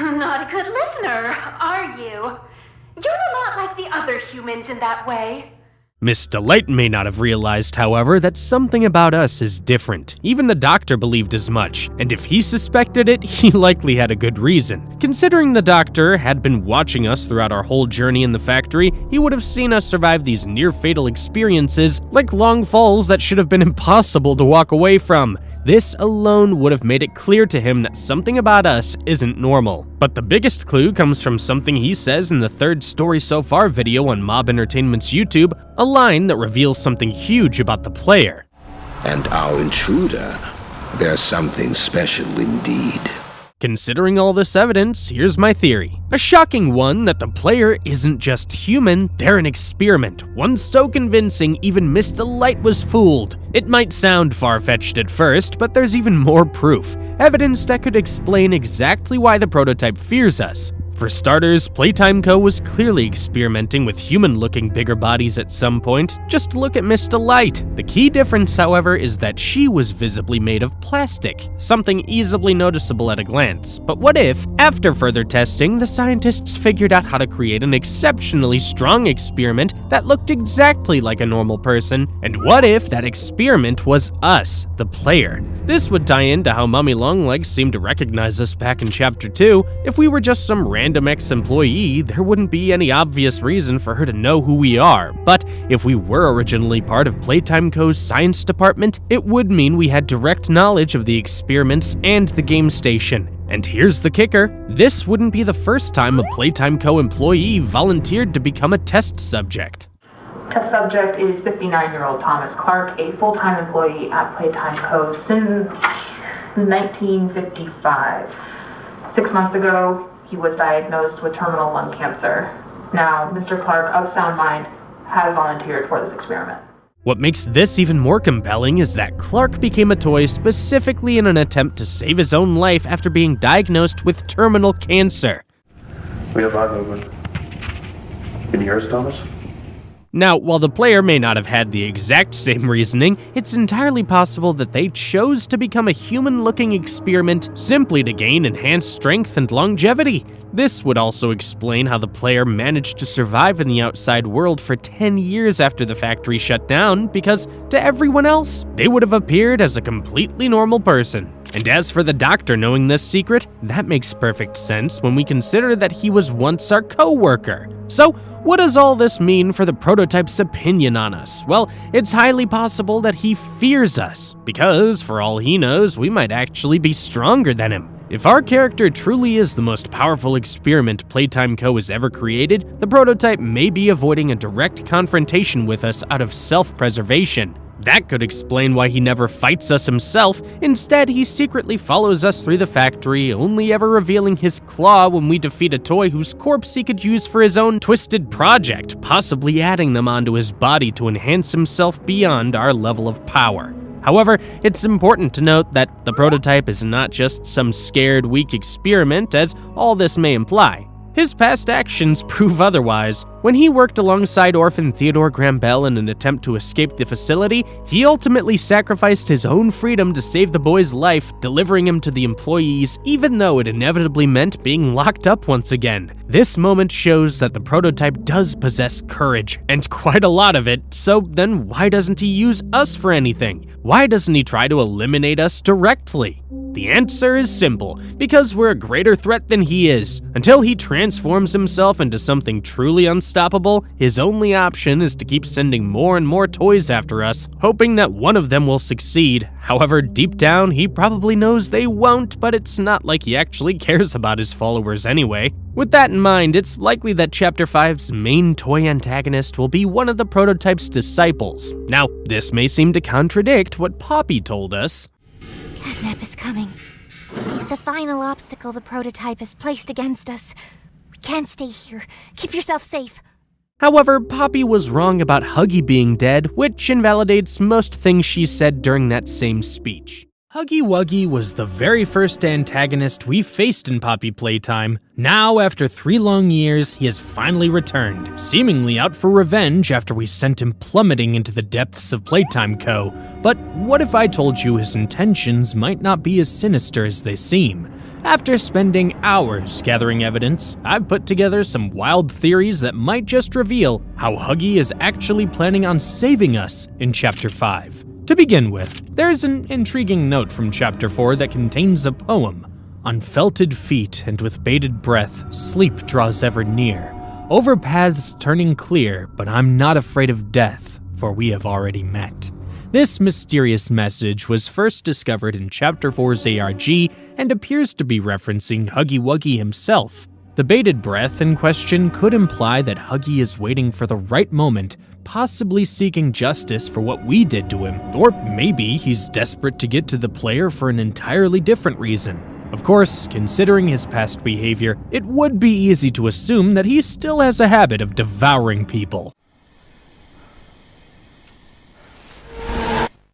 Not a good listener, are you? You're a lot like the other humans in that way. Miss Delight may not have realized, however, that something about us is different. Even the doctor believed as much, and if he suspected it, he likely had a good reason. Considering the doctor had been watching us throughout our whole journey in the factory, he would have seen us survive these near-fatal experiences like long falls that should have been impossible to walk away from. This alone would have made it clear to him that something about us isn't normal. But the biggest clue comes from something he says in the third Story So Far video on Mob Entertainment's YouTube, a line that reveals something huge about the player. And our intruder, there's something special indeed. Considering all this evidence, here's my theory. A shocking one that the player isn't just human, they're an experiment. One so convincing even Miss Delight was fooled. It might sound far-fetched at first, but there's even more proof. Evidence that could explain exactly why the prototype fears us. For starters, Playtime Co. was clearly experimenting with human-looking bigger bodies at some point. Just look at Miss Delight. The key difference, however, is that she was visibly made of plastic, something easily noticeable at a glance. But what if, after further testing, the scientists figured out how to create an exceptionally strong experiment that looked exactly like a normal person? And what if that experiment was us, the player? This would tie into how Mummy Longlegs seemed to recognize us back in Chapter 2. If we were just some random ex-employee, there wouldn't be any obvious reason for her to know who we are. But if we were originally part of Playtime Co.'s science department, it would mean we had direct knowledge of the experiments and the game station. And here's the kicker, this wouldn't be the first time a Playtime Co. employee volunteered to become a test subject. Test subject is 59-year-old Thomas Clark, a full-time employee at Playtime Co. since 1955. 6 months ago, he was diagnosed with terminal lung cancer. Now, Mr. Clark, of sound mind, has volunteered for this experiment. What makes this even more compelling is that Clark became a toy specifically in an attempt to save his own life after being diagnosed with terminal cancer. We have eye movement. Can you hear us, Thomas? Now, while the player may not have had the exact same reasoning, it's entirely possible that they chose to become a human-looking experiment simply to gain enhanced strength and longevity. This would also explain how the player managed to survive in the outside world for 10 years after the factory shut down, because to everyone else, they would have appeared as a completely normal person. And as for the doctor knowing this secret, that makes perfect sense when we consider that he was once our co-worker. So, what does all this mean for the prototype's opinion on us? Well, it's highly possible that he fears us, because for all he knows, we might actually be stronger than him. If our character truly is the most powerful experiment Playtime Co. has ever created, the prototype may be avoiding a direct confrontation with us out of self-preservation. That could explain why he never fights us himself. Instead, he secretly follows us through the factory, only ever revealing his claw when we defeat a toy whose corpse he could use for his own twisted project, possibly adding them onto his body to enhance himself beyond our level of power. However, it's important to note that the prototype is not just some scared, weak experiment, as all this may imply. His past actions prove otherwise. When he worked alongside orphan Theodore Graham Bell in an attempt to escape the facility, he ultimately sacrificed his own freedom to save the boy's life, delivering him to the employees, even though it inevitably meant being locked up once again. This moment shows that the prototype does possess courage, and quite a lot of it, so then why doesn't he use us for anything? Why doesn't he try to eliminate us directly? The answer is simple, because we're a greater threat than he is. Until he transforms himself into something truly unstoppable, his only option is to keep sending more and more toys after us, hoping that one of them will succeed. However, deep down, he probably knows they won't, but it's not like he actually cares about his followers anyway. With that in mind, it's likely that Chapter 5's main toy antagonist will be one of the prototype's disciples. Now, this may seem to contradict what Poppy told us. Catnap is coming. He's the final obstacle the prototype has placed against us. We can't stay here. Keep yourself safe. However, Poppy was wrong about Huggy being dead, which invalidates most things she said during that same speech. Huggy Wuggy was the very first antagonist we faced in Poppy Playtime. Now, after 3 long years, he has finally returned, seemingly out for revenge after we sent him plummeting into the depths of Playtime Co. But what if I told you his intentions might not be as sinister as they seem? After spending hours gathering evidence, I've put together some wild theories that might just reveal how Huggy is actually planning on saving us in Chapter 5. To begin with, there's an intriguing note from Chapter 4 that contains a poem. On felted feet and with bated breath, sleep draws ever near. Over paths turning clear, but I'm not afraid of death, for we have already met. This mysterious message was first discovered in Chapter 4's ARG and appears to be referencing Huggy Wuggy himself. The bated breath in question could imply that Huggy is waiting for the right moment, possibly seeking justice for what we did to him, or maybe he's desperate to get to the player for an entirely different reason. Of course, considering his past behavior, it would be easy to assume that he still has a habit of devouring people.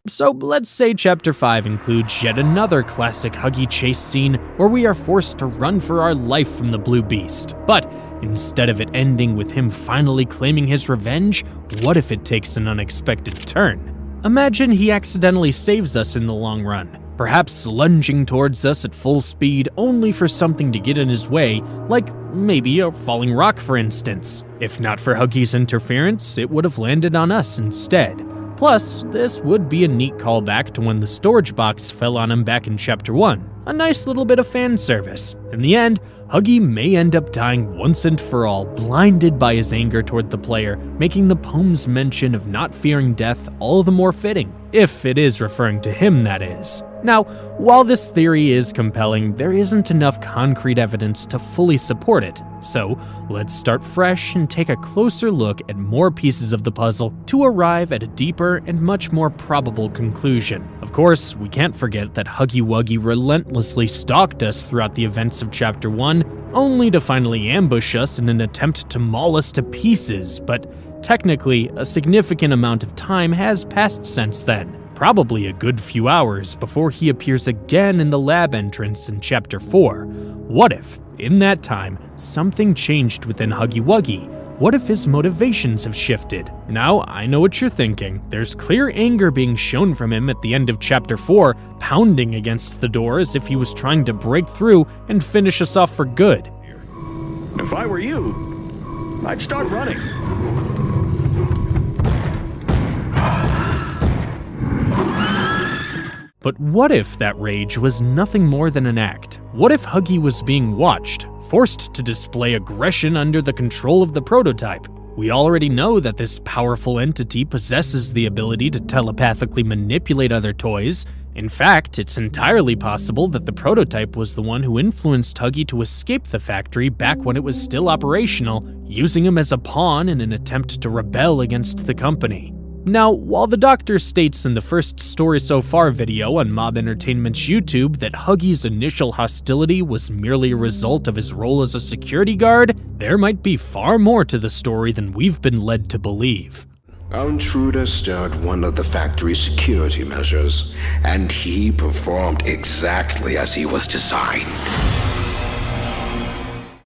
So let's say Chapter 5 includes yet another classic Huggy chase scene where we are forced to run for our life from the Blue Beast. But instead of it ending with him finally claiming his revenge, what if it takes an unexpected turn? Imagine he accidentally saves us in the long run, perhaps lunging towards us at full speed only for something to get in his way, like maybe a falling rock for instance. If not for Huggy's interference, it would have landed on us instead. Plus, this would be a neat callback to when the storage box fell on him back in Chapter 1. A nice little bit of fan service. In the end, Huggy may end up dying once and for all, blinded by his anger toward the player, making the poem's mention of not fearing death all the more fitting. If it is referring to him, that is. Now, while this theory is compelling, there isn't enough concrete evidence to fully support it. So, let's start fresh and take a closer look at more pieces of the puzzle to arrive at a deeper and much more probable conclusion. Of course, we can't forget that Huggy Wuggy relentlessly stalked us throughout the events of Chapter 1, only to finally ambush us in an attempt to maul us to pieces, but technically, a significant amount of time has passed since then. Probably a good few hours before he appears again in the lab entrance in Chapter 4. What if, in that time, something changed within Huggy Wuggy? What if his motivations have shifted? Now, I know what you're thinking. There's clear anger being shown from him at the end of Chapter 4, pounding against the door as if he was trying to break through and finish us off for good. If I were you, I'd start running. But what if that rage was nothing more than an act? What if Huggy was being watched, forced to display aggression under the control of the prototype? We already know that this powerful entity possesses the ability to telepathically manipulate other toys. In fact, it's entirely possible that the prototype was the one who influenced Huggy to escape the factory back when it was still operational, using him as a pawn in an attempt to rebel against the company. Now, while the Doctor states in the first Story So Far video on Mob Entertainment's YouTube that Huggy's initial hostility was merely a result of his role as a security guard, there might be far more to the story than we've been led to believe. Our intruder stirred one of the factory's security measures, and he performed exactly as he was designed.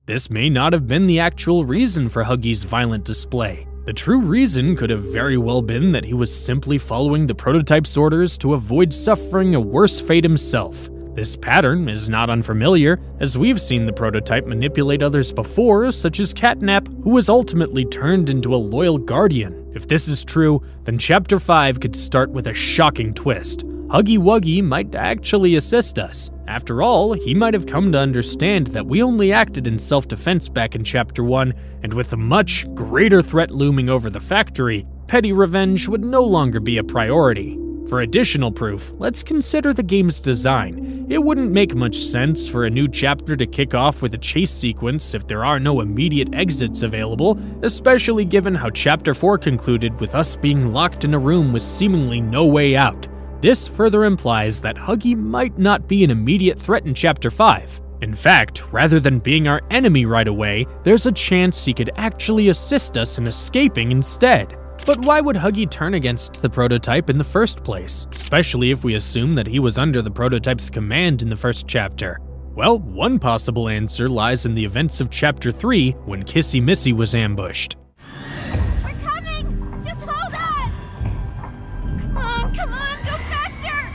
This may not have been the actual reason for Huggy's violent display. The true reason could have very well been that he was simply following the prototype's orders to avoid suffering a worse fate himself. This pattern is not unfamiliar, as we've seen the prototype manipulate others before, such as Catnap, who was ultimately turned into a loyal guardian. If this is true, then Chapter 5 could start with a shocking twist. Huggy Wuggy might actually assist us. After all, he might have come to understand that we only acted in self-defense back in Chapter 1, and with a much greater threat looming over the factory, petty revenge would no longer be a priority. For additional proof, let's consider the game's design. It wouldn't make much sense for a new chapter to kick off with a chase sequence if there are no immediate exits available, especially given how Chapter 4 concluded with us being locked in a room with seemingly no way out. This further implies that Huggy might not be an immediate threat in Chapter 5. In fact, rather than being our enemy right away, there's a chance he could actually assist us in escaping instead. But why would Huggy turn against the prototype in the first place, especially if we assume that he was under the prototype's command in the first chapter? Well, one possible answer lies in the events of Chapter 3 when Kissy Missy was ambushed. We're coming! Just hold on! Come on, go faster!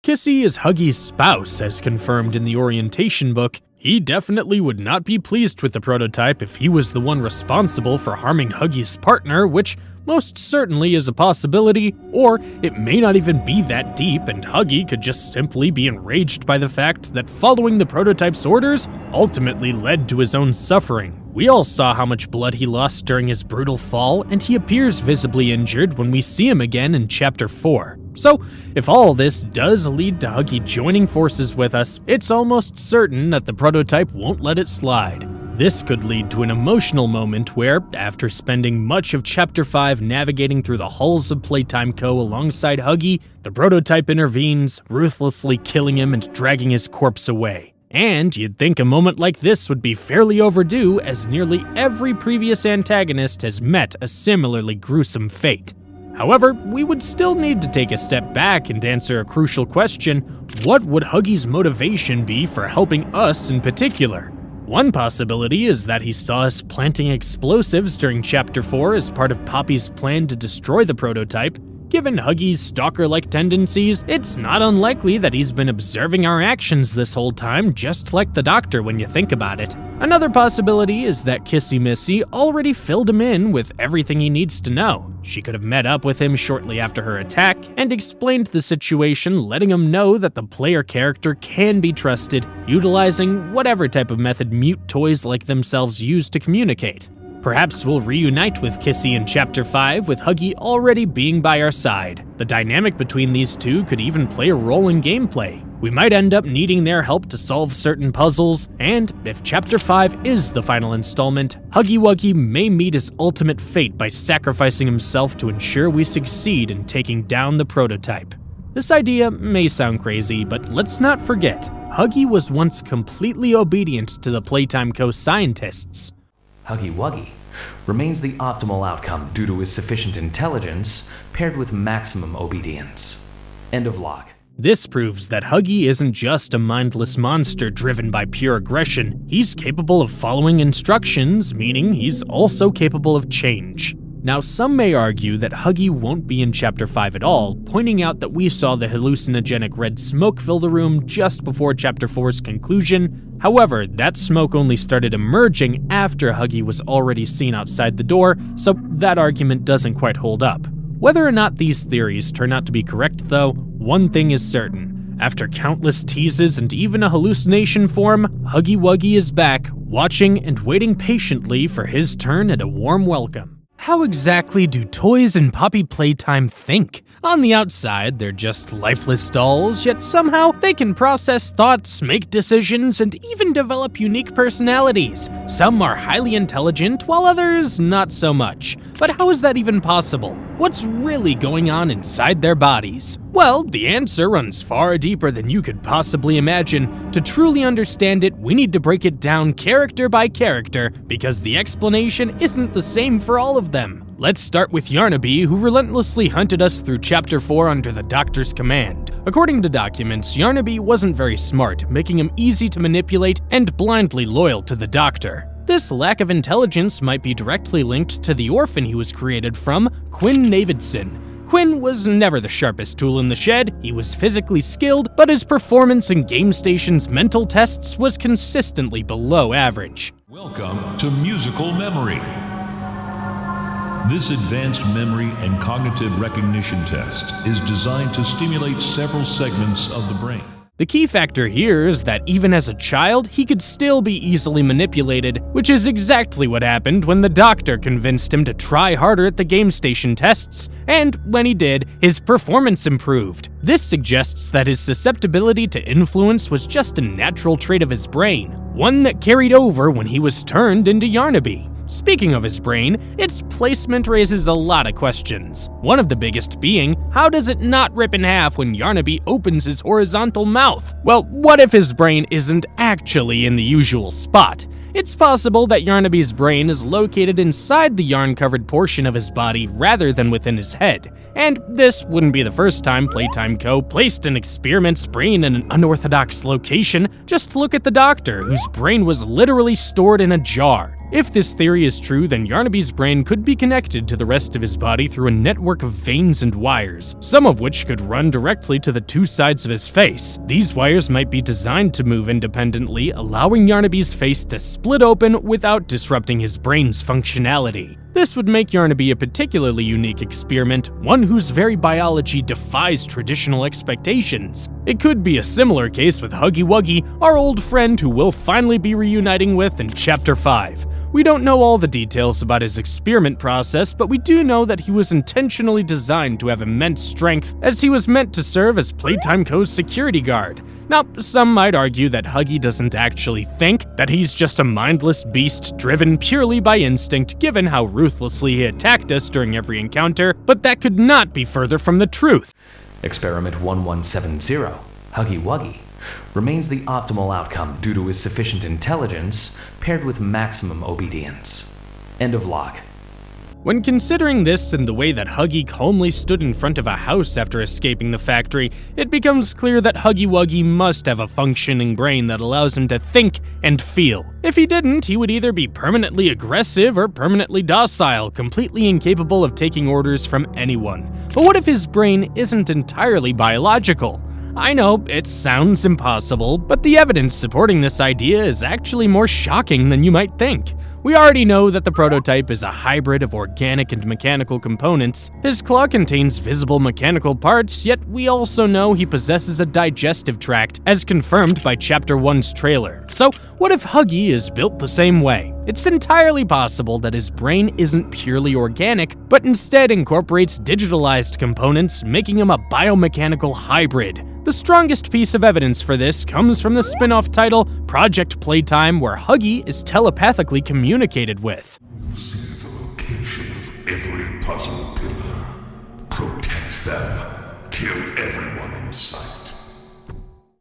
Kissy is Huggy's spouse, as confirmed in the orientation book. He definitely would not be pleased with the prototype if he was the one responsible for harming Huggy's partner, which most certainly is a possibility, or it may not even be that deep and Huggy could just simply be enraged by the fact that following the prototype's orders ultimately led to his own suffering. We all saw how much blood he lost during his brutal fall, and he appears visibly injured when we see him again in Chapter 4. So, if all this does lead to Huggy joining forces with us, it's almost certain that the prototype won't let it slide. This could lead to an emotional moment where, after spending much of Chapter 5 navigating through the halls of Playtime Co. alongside Huggy, the prototype intervenes, ruthlessly killing him and dragging his corpse away. And you'd think a moment like this would be fairly overdue, as nearly every previous antagonist has met a similarly gruesome fate. However, we would still need to take a step back and answer a crucial question: what would Huggy's motivation be for helping us in particular? One possibility is that he saw us planting explosives during Chapter 4 as part of Poppy's plan to destroy the prototype. Given Huggy's stalker-like tendencies, it's not unlikely that he's been observing our actions this whole time, just like the Doctor when you think about it. Another possibility is that Kissy Missy already filled him in with everything he needs to know. She could have met up with him shortly after her attack and explained the situation, letting him know that the player character can be trusted, utilizing whatever type of method mute toys like themselves use to communicate. Perhaps we'll reunite with Kissy in Chapter 5 with Huggy already being by our side. The dynamic between these two could even play a role in gameplay. We might end up needing their help to solve certain puzzles, and if Chapter 5 is the final installment, Huggy Wuggy may meet his ultimate fate by sacrificing himself to ensure we succeed in taking down the prototype. This idea may sound crazy, but let's not forget, Huggy was once completely obedient to the Playtime Co. scientists. Huggy Wuggy remains the optimal outcome due to his sufficient intelligence paired with maximum obedience. End of log. This proves that Huggy isn't just a mindless monster driven by pure aggression. He's capable of following instructions, meaning he's also capable of change. Now, some may argue that Huggy won't be in Chapter 5 at all, pointing out that we saw the hallucinogenic red smoke fill the room just before Chapter 4's conclusion. However, that smoke only started emerging after Huggy was already seen outside the door, so that argument doesn't quite hold up. Whether or not these theories turn out to be correct, though, one thing is certain. After countless teases and even a hallucination form, Huggy Wuggy is back, watching and waiting patiently for his turn and a warm welcome. How exactly do toys in Poppy Playtime think? On the outside, they're just lifeless dolls, yet somehow they can process thoughts, make decisions, and even develop unique personalities. Some are highly intelligent, while others not so much. But how is that even possible? What's really going on inside their bodies? Well, the answer runs far deeper than you could possibly imagine. To truly understand it, we need to break it down character by character, because the explanation isn't the same for all of them. Let's start with Yarnaby, who relentlessly hunted us through Chapter 4 under the Doctor's command. According to documents, Yarnaby wasn't very smart, making him easy to manipulate and blindly loyal to the Doctor. This lack of intelligence might be directly linked to the orphan he was created from, Quinn Navidson. Quinn was never the sharpest tool in the shed. He was physically skilled, but his performance in GameStation's mental tests was consistently below average. Welcome to Musical Memory. This advanced memory and cognitive recognition test is designed to stimulate several segments of the brain. The key factor here is that even as a child, he could still be easily manipulated, which is exactly what happened when the Doctor convinced him to try harder at the GameStation tests, and when he did, his performance improved. This suggests that his susceptibility to influence was just a natural trait of his brain, one that carried over when he was turned into Yarnaby. Speaking of his brain, its placement raises a lot of questions. One of the biggest being, how does it not rip in half when Yarnaby opens his horizontal mouth? Well, what if his brain isn't actually in the usual spot? It's possible that Yarnaby's brain is located inside the yarn-covered portion of his body rather than within his head, and this wouldn't be the first time Playtime Co. placed an experiment's brain in an unorthodox location. Just look at the Doctor, whose brain was literally stored in a jar. If this theory is true, then Yarnaby's brain could be connected to the rest of his body through a network of veins and wires, some of which could run directly to the two sides of his face. These wires might be designed to move independently, allowing Yarnaby's face to split open without disrupting his brain's functionality. This would make Yarnaby a particularly unique experiment, one whose very biology defies traditional expectations. It could be a similar case with Huggy Wuggy, our old friend who we'll finally be reuniting with in Chapter 5. We don't know all the details about his experiment process, but we do know that he was intentionally designed to have immense strength, as he was meant to serve as Playtime Co.'s security guard. Now, some might argue that Huggy doesn't actually think, that he's just a mindless beast driven purely by instinct given how ruthlessly he attacked us during every encounter, but that could not be further from the truth. Experiment 1170, Huggy Wuggy, remains the optimal outcome due to his sufficient intelligence paired with maximum obedience. End of log. When considering this and the way that Huggy calmly stood in front of a house after escaping the factory, it becomes clear that Huggy Wuggy must have a functioning brain that allows him to think and feel. If he didn't, he would either be permanently aggressive or permanently docile, completely incapable of taking orders from anyone. But what if his brain isn't entirely biological? I know, it sounds impossible, but the evidence supporting this idea is actually more shocking than you might think. We already know that the prototype is a hybrid of organic and mechanical components. His claw contains visible mechanical parts, yet we also know he possesses a digestive tract, as confirmed by Chapter 1's trailer. So what if Huggy is built the same way? It's entirely possible that his brain isn't purely organic, but instead incorporates digitalized components, making him a biomechanical hybrid. The strongest piece of evidence for this comes from the spin-off title Project Playtime, where Huggy is telepathically communicated with. See the location of every puzzle pillar. Protect them. Kill everyone in sight.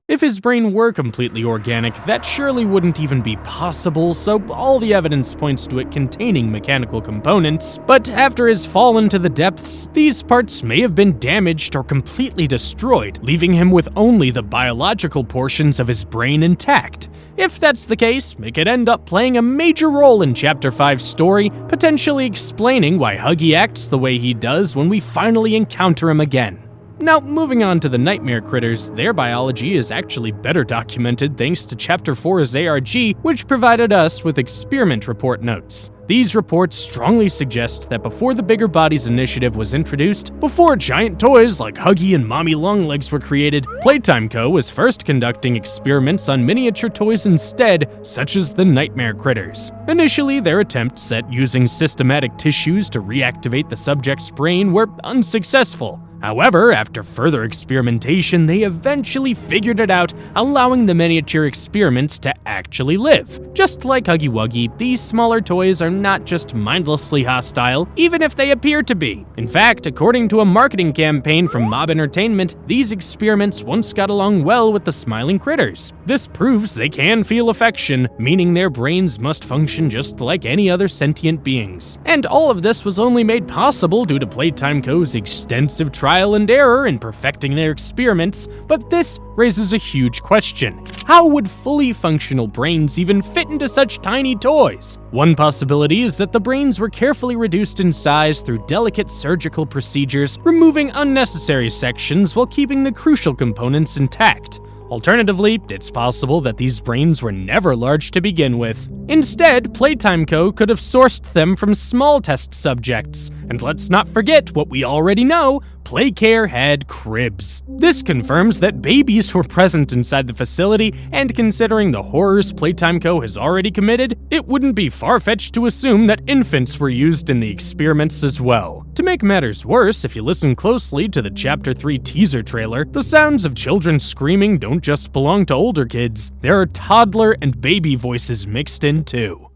If his brain were completely organic, that surely wouldn't even be possible, so all the evidence points to it containing mechanical components. But after his fall into the depths, these parts may have been damaged or completely destroyed, leaving him with only the biological portions of his brain intact. If that's the case, it could end up playing a major role in Chapter 5's story, potentially explaining why Huggy acts the way he does when we finally encounter him again. Now, moving on to the nightmare critters, their biology is actually better documented thanks to Chapter 4's ARG, which provided us with experiment report notes. These reports strongly suggest that before the Bigger Bodies initiative was introduced, before giant toys like Huggy and Mommy Longlegs were created, Playtime Co. was first conducting experiments on miniature toys instead, such as the nightmare critters. Initially, their attempts at using systematic tissues to reactivate the subject's brain were unsuccessful. However, after further experimentation, they eventually figured it out, allowing the miniature experiments to actually live. Just like Huggy Wuggy, these smaller toys are not just mindlessly hostile, even if they appear to be. In fact, according to a marketing campaign from Mob Entertainment, these experiments once got along well with the smiling critters. This proves they can feel affection, meaning their brains must function just like any other sentient beings. And all of this was only made possible due to Playtime Co.'s extensive trial and error in perfecting their experiments, but this raises a huge question. How would fully functional brains even fit into such tiny toys? One possibility is that the brains were carefully reduced in size through delicate surgical procedures, removing unnecessary sections while keeping the crucial components intact. Alternatively, it's possible that these brains were never large to begin with. Instead, Playtime Co. could have sourced them from small test subjects. And let's not forget what we already know, Playcare had cribs. This confirms that babies were present inside the facility, and considering the horrors Playtime Co. has already committed, it wouldn't be far-fetched to assume that infants were used in the experiments as well. To make matters worse, if you listen closely to the Chapter 3 teaser trailer, the sounds of children screaming don't just belong to older kids. There are toddler and baby voices mixed in too.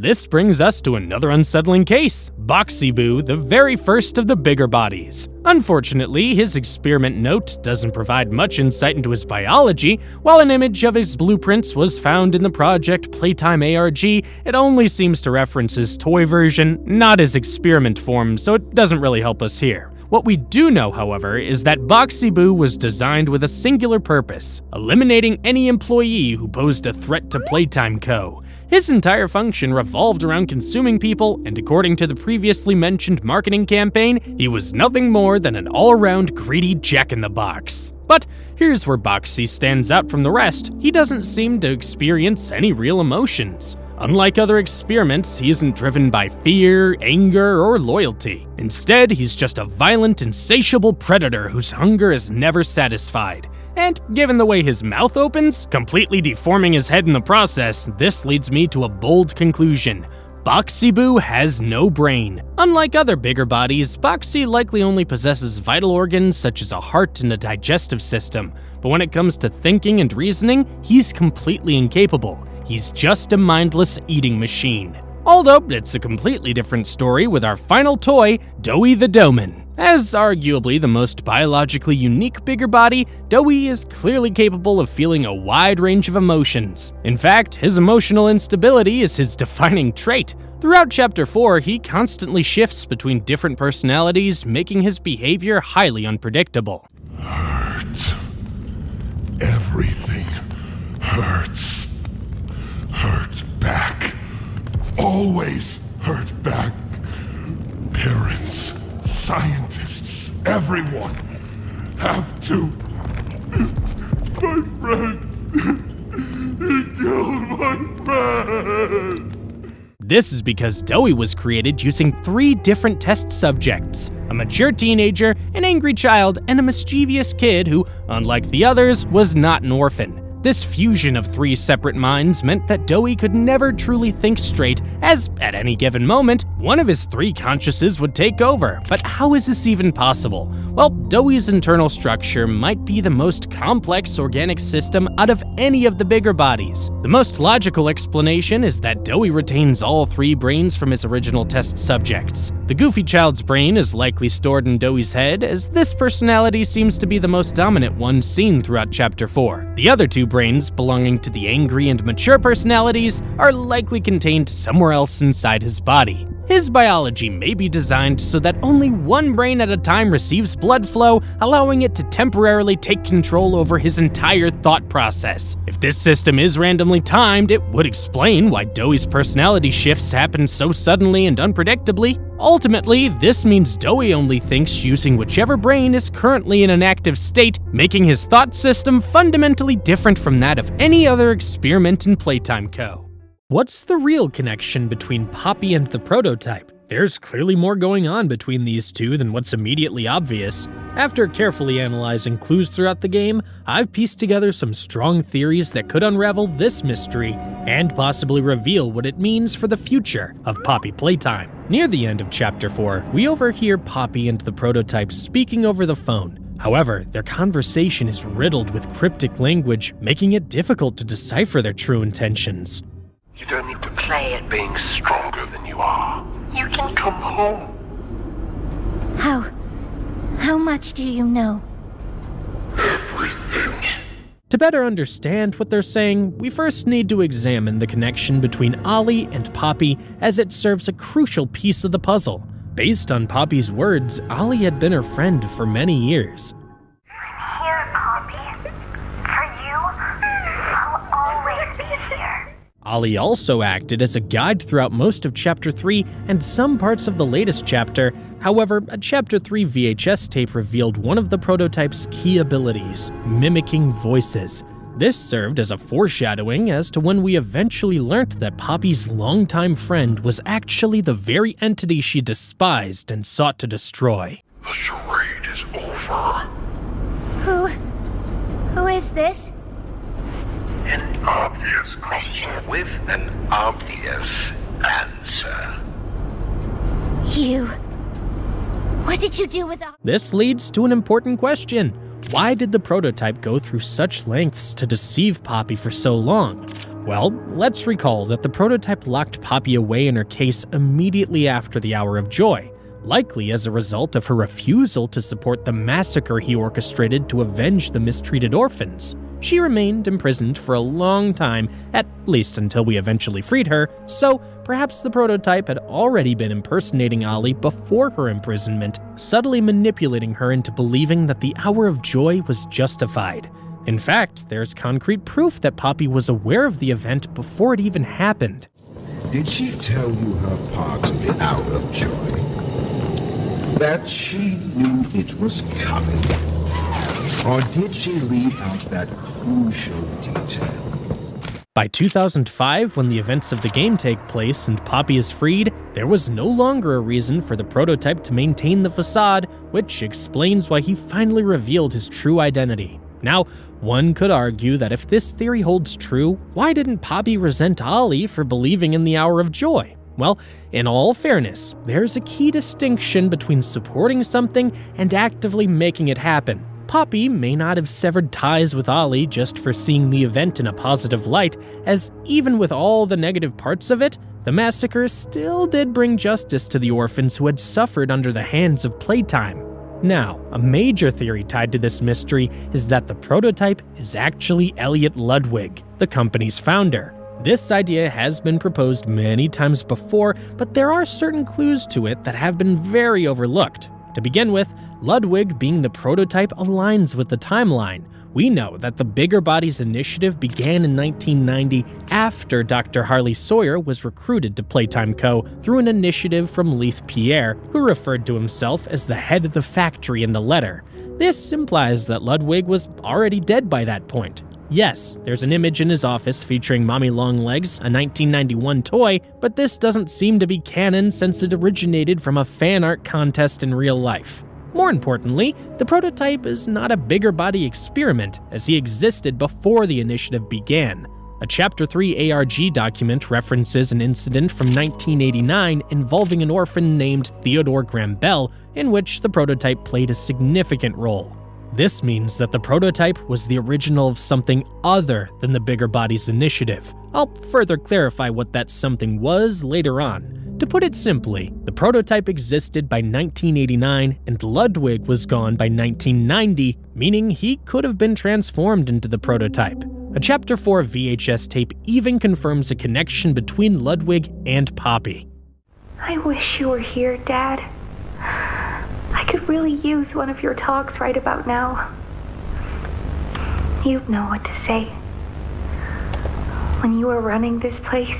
This brings us to another unsettling case, Boxy Boo, the very first of the bigger bodies. Unfortunately, his experiment note doesn't provide much insight into his biology. While an image of his blueprints was found in the Project Playtime ARG, it only seems to reference his toy version, not his experiment form, so it doesn't really help us here. What we do know, however, is that Boxy Boo was designed with a singular purpose: eliminating any employee who posed a threat to Playtime Co. His entire function revolved around consuming people, and according to the previously mentioned marketing campaign, he was nothing more than an all-around greedy jack-in-the-box. But here's where Boxy stands out from the rest. He doesn't seem to experience any real emotions. Unlike other experiments, he isn't driven by fear, anger, or loyalty. Instead, he's just a violent, insatiable predator whose hunger is never satisfied. And given the way his mouth opens, completely deforming his head in the process, this leads me to a bold conclusion. Boxy Boo has no brain. Unlike other bigger bodies, Boxy likely only possesses vital organs such as a heart and a digestive system. But when it comes to thinking and reasoning, he's completely incapable. He's just a mindless eating machine. Although, it's a completely different story with our final toy, Doey the Doen. As arguably the most biologically unique bigger body, Doey is clearly capable of feeling a wide range of emotions. In fact, his emotional instability is his defining trait. Throughout Chapter 4, he constantly shifts between different personalities, making his behavior highly unpredictable. Hurt. Everything hurts. Hurt back. Always hurt back. Parents, scientists, everyone have to. My friends. He killed my friends. This is because Doey was created using 3 different test subjects: a mature teenager, an angry child, and a mischievous kid who, unlike the others, was not an orphan. This fusion of 3 separate minds meant that Doey could never truly think straight, as at any given moment, one of his 3 consciouses would take over. But how is this even possible? Well, Doey's internal structure might be the most complex organic system out of any of the bigger bodies. The most logical explanation is that Doey retains all 3 brains from his original test subjects. The goofy child's brain is likely stored in Doey's head, as this personality seems to be the most dominant one seen throughout Chapter 4. The other 2 brains, belonging to the angry and mature personalities, are likely contained somewhere else inside his body. His biology may be designed so that only one brain at a time receives blood flow, allowing it to temporarily take control over his entire thought process. If this system is randomly timed, it would explain why Doey's personality shifts happen so suddenly and unpredictably. Ultimately, this means Doey only thinks using whichever brain is currently in an active state, making his thought system fundamentally different from that of any other experiment in Playtime Co. What's the real connection between Poppy and the prototype? There's clearly more going on between these two than what's immediately obvious. After carefully analyzing clues throughout the game, I've pieced together some strong theories that could unravel this mystery and possibly reveal what it means for the future of Poppy Playtime. Near the end of Chapter 4, we overhear Poppy and the prototype speaking over the phone. However, their conversation is riddled with cryptic language, making it difficult to decipher their true intentions. You don't need to play at being stronger than you are. You can come home. How much do you know? Everything. To better understand what they're saying, we first need to examine the connection between Ollie and Poppy, as it serves a crucial piece of the puzzle. Based on Poppy's words, Ollie had been her friend for many years. Here, Poppy. For you, I'll always be here. Ollie also acted as a guide throughout most of Chapter 3 and some parts of the latest chapter. However, a Chapter 3 VHS tape revealed one of the prototype's key abilities, mimicking voices. This served as a foreshadowing as to when we eventually learnt that Poppy's longtime friend was actually the very entity she despised and sought to destroy. The charade is over. Who is this? An obvious question with an obvious answer. You. What did you do with Ollie? This leads to an important question. Why did the prototype go through such lengths to deceive Poppy for so long? Well, let's recall that the prototype locked Poppy away in her case immediately after the Hour of Joy, likely as a result of her refusal to support the massacre he orchestrated to avenge the mistreated orphans. She remained imprisoned for a long time, at least until we eventually freed her, so perhaps the prototype had already been impersonating Ollie before her imprisonment, subtly manipulating her into believing that the Hour of Joy was justified. In fact, there's concrete proof that Poppy was aware of the event before it even happened. Did she tell you her part of the Hour of Joy? That she knew it was coming? Or did she leave out that crucial detail? By 2005, when the events of the game take place and Poppy is freed, there was no longer a reason for the prototype to maintain the facade, which explains why he finally revealed his true identity. Now, one could argue that if this theory holds true, why didn't Poppy resent Ollie for believing in the Hour of Joy? Well, in all fairness, there's a key distinction between supporting something and actively making it happen. Poppy may not have severed ties with Ollie just for seeing the event in a positive light, as even with all the negative parts of it, the massacre still did bring justice to the orphans who had suffered under the hands of Playtime. Now, a major theory tied to this mystery is that the prototype is actually Elliot Ludwig, the company's founder. This idea has been proposed many times before, but there are certain clues to it that have been very overlooked. To begin with, Ludwig being the prototype aligns with the timeline. We know that the Bigger Bodies initiative began in 1990 after Dr. Harley Sawyer was recruited to Playtime Co. through an initiative from Leith Pierre, who referred to himself as the head of the factory in the letter. This implies that Ludwig was already dead by that point. Yes, there's an image in his office featuring Mommy Longlegs, a 1991 toy, but this doesn't seem to be canon since it originated from a fan art contest in real life. More importantly, the prototype is not a Bigger Body experiment, as he existed before the initiative began. A Chapter 3 ARG document references an incident from 1989 involving an orphan named Theodore Graham Bell, in which the prototype played a significant role. This means that the prototype was the original of something other than the Bigger Bodies initiative. I'll further clarify what that something was later on. To put it simply, the prototype existed by 1989 and Ludwig was gone by 1990, meaning he could have been transformed into the prototype. A Chapter 4 VHS tape even confirms a connection between Ludwig and Poppy. I wish you were here, Dad. I could really use one of your talks right about now. You'd know what to say. When you were running this place,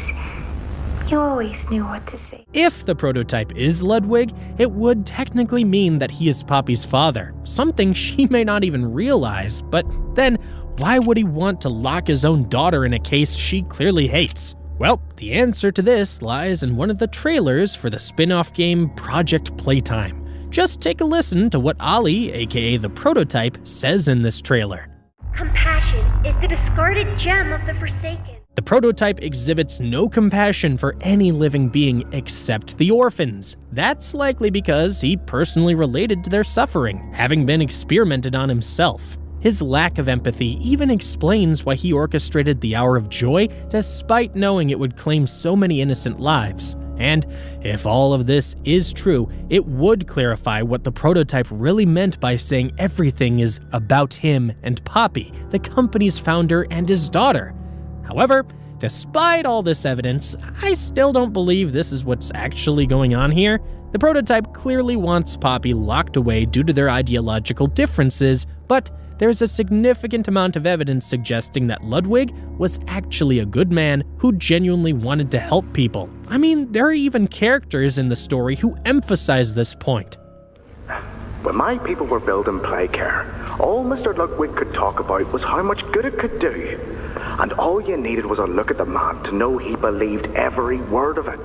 you always knew what to say. If the prototype is Ludwig, it would technically mean that he is Poppy's father, something she may not even realize, but then why would he want to lock his own daughter in a case she clearly hates? Well, the answer to this lies in one of the trailers for the spin-off game Project Playtime. Just take a listen to what Ollie, aka the prototype, says in this trailer. Compassion is the discarded gem of the Forsaken. The prototype exhibits no compassion for any living being except the orphans. That's likely because he personally related to their suffering, having been experimented on himself. His lack of empathy even explains why he orchestrated the Hour of Joy despite knowing it would claim so many innocent lives. And if all of this is true, it would clarify what the prototype really meant by saying everything is about him and Poppy, the company's founder and his daughter. However, despite all this evidence, I still don't believe this is what's actually going on here. The prototype clearly wants Poppy locked away due to their ideological differences, but there's a significant amount of evidence suggesting that Ludwig was actually a good man who genuinely wanted to help people. I mean, there are even characters in the story who emphasize this point. When my people were building Playcare, all Mr. Ludwig could talk about was how much good it could do. And all you needed was a look at the man to know he believed every word of it.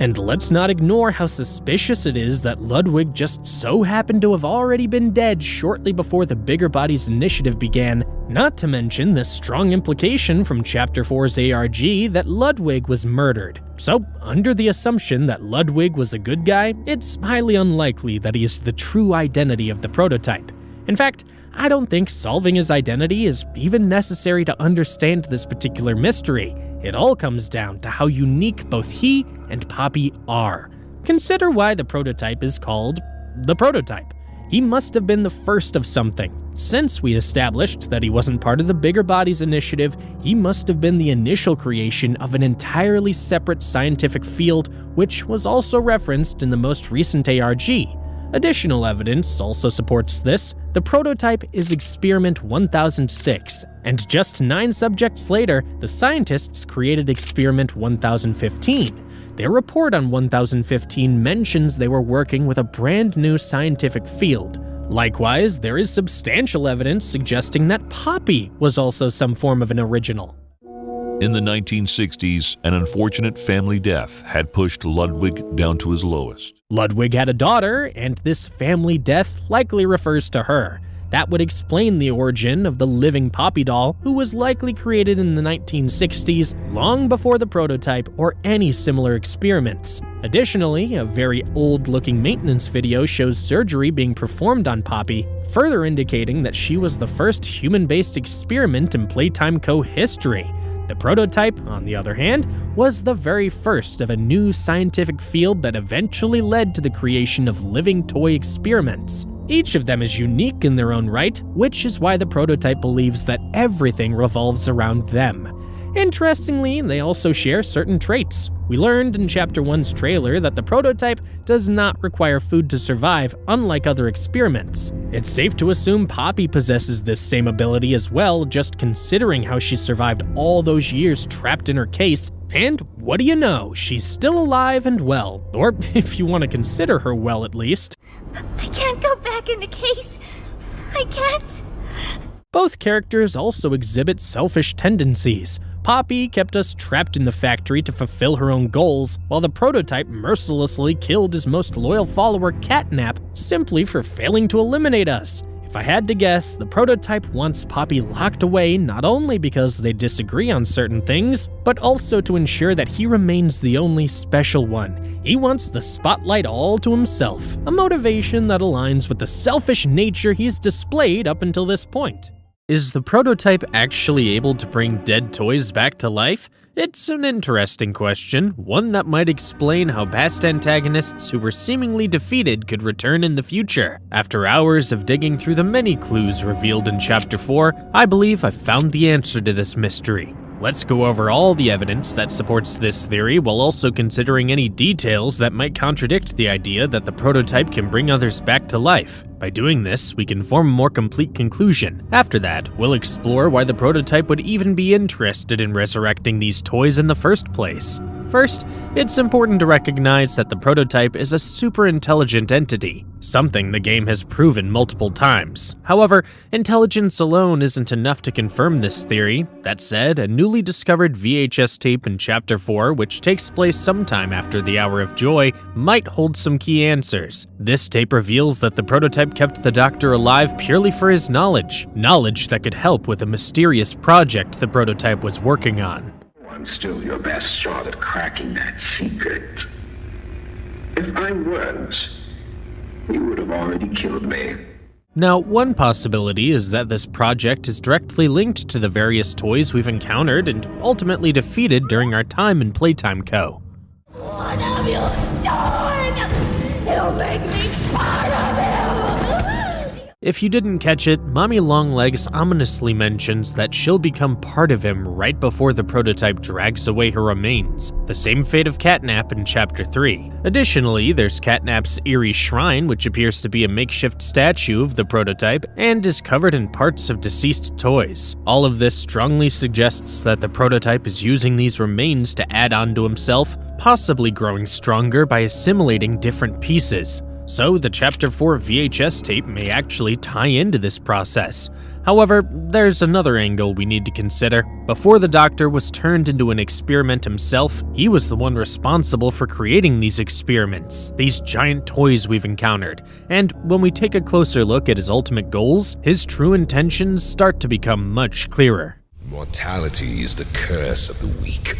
And let's not ignore how suspicious it is that Ludwig just so happened to have already been dead shortly before the Bigger Bodies initiative began, not to mention the strong implication from Chapter 4's ARG that Ludwig was murdered. So, under the assumption that Ludwig was a good guy, it's highly unlikely that he is the true identity of the prototype. In fact, I don't think solving his identity is even necessary to understand this particular mystery. It all comes down to how unique both he and Poppy are. Consider why the prototype is called the prototype. He must have been the first of something. Since we established that he wasn't part of the Bigger Bodies initiative, he must have been the initial creation of an entirely separate scientific field, which was also referenced in the most recent ARG. Additional evidence also supports this. The prototype is Experiment 1006, and just 9 subjects later, the scientists created Experiment 1015. Their report on 1015 mentions they were working with a brand new scientific field. Likewise, there is substantial evidence suggesting that Poppy was also some form of an original. In the 1960s, an unfortunate family death had pushed Ludwig down to his lowest. Ludwig had a daughter, and this family death likely refers to her. That would explain the origin of the living Poppy doll, who was likely created in the 1960s, long before the prototype or any similar experiments. Additionally, a very old-looking maintenance video shows surgery being performed on Poppy, further indicating that she was the first human-based experiment in Playtime Co. history. The prototype, on the other hand, was the very first of a new scientific field that eventually led to the creation of living toy experiments. Each of them is unique in their own right, which is why the prototype believes that everything revolves around them. Interestingly, they also share certain traits. We learned in Chapter 1's trailer that the prototype does not require food to survive, unlike other experiments. It's safe to assume Poppy possesses this same ability as well, just considering how she survived all those years trapped in her case. And what do you know, she's still alive and well, or if you want to consider her well at least. I can't go back in the case. I can't. Both characters also exhibit selfish tendencies. Poppy kept us trapped in the factory to fulfill her own goals, while the prototype mercilessly killed his most loyal follower, Catnap, simply for failing to eliminate us. If I had to guess, the prototype wants Poppy locked away not only because they disagree on certain things, but also to ensure that he remains the only special one. He wants the spotlight all to himself, a motivation that aligns with the selfish nature he's displayed up until this point. Is the prototype actually able to bring dead toys back to life? It's an interesting question, one that might explain how past antagonists who were seemingly defeated could return in the future. After hours of digging through the many clues revealed in Chapter 4, I believe I've found the answer to this mystery. Let's go over all the evidence that supports this theory while also considering any details that might contradict the idea that the prototype can bring others back to life. By doing this, we can form a more complete conclusion. After that, we'll explore why the prototype would even be interested in resurrecting these toys in the first place. First, it's important to recognize that the prototype is a super intelligent entity, something the game has proven multiple times. However, intelligence alone isn't enough to confirm this theory. That said, a newly discovered VHS tape in Chapter 4, which takes place sometime after the Hour of Joy, might hold some key answers. This tape reveals that the prototype kept the Doctor alive purely for his knowledge that could help with a mysterious project the prototype was working on. I'm still your best shot at cracking that secret. If I weren't, you would have already killed me. Now, one possibility is that this project is directly linked to the various toys we've encountered and ultimately defeated during our time in Playtime Co. What have you done? You make me part of him! If you didn't catch it, Mommy Longlegs ominously mentions that she'll become part of him right before the prototype drags away her remains, the same fate of Catnap in Chapter 3. Additionally, there's Catnap's eerie shrine, which appears to be a makeshift statue of the prototype and is covered in parts of deceased toys. All of this strongly suggests that the prototype is using these remains to add on to himself, possibly growing stronger by assimilating different pieces. So the Chapter 4 VHS tape may actually tie into this process. However, there's another angle we need to consider. Before the Doctor was turned into an experiment himself, he was the one responsible for creating these experiments, these giant toys we've encountered. And when we take a closer look at his ultimate goals, his true intentions start to become much clearer. Mortality is the curse of the weak.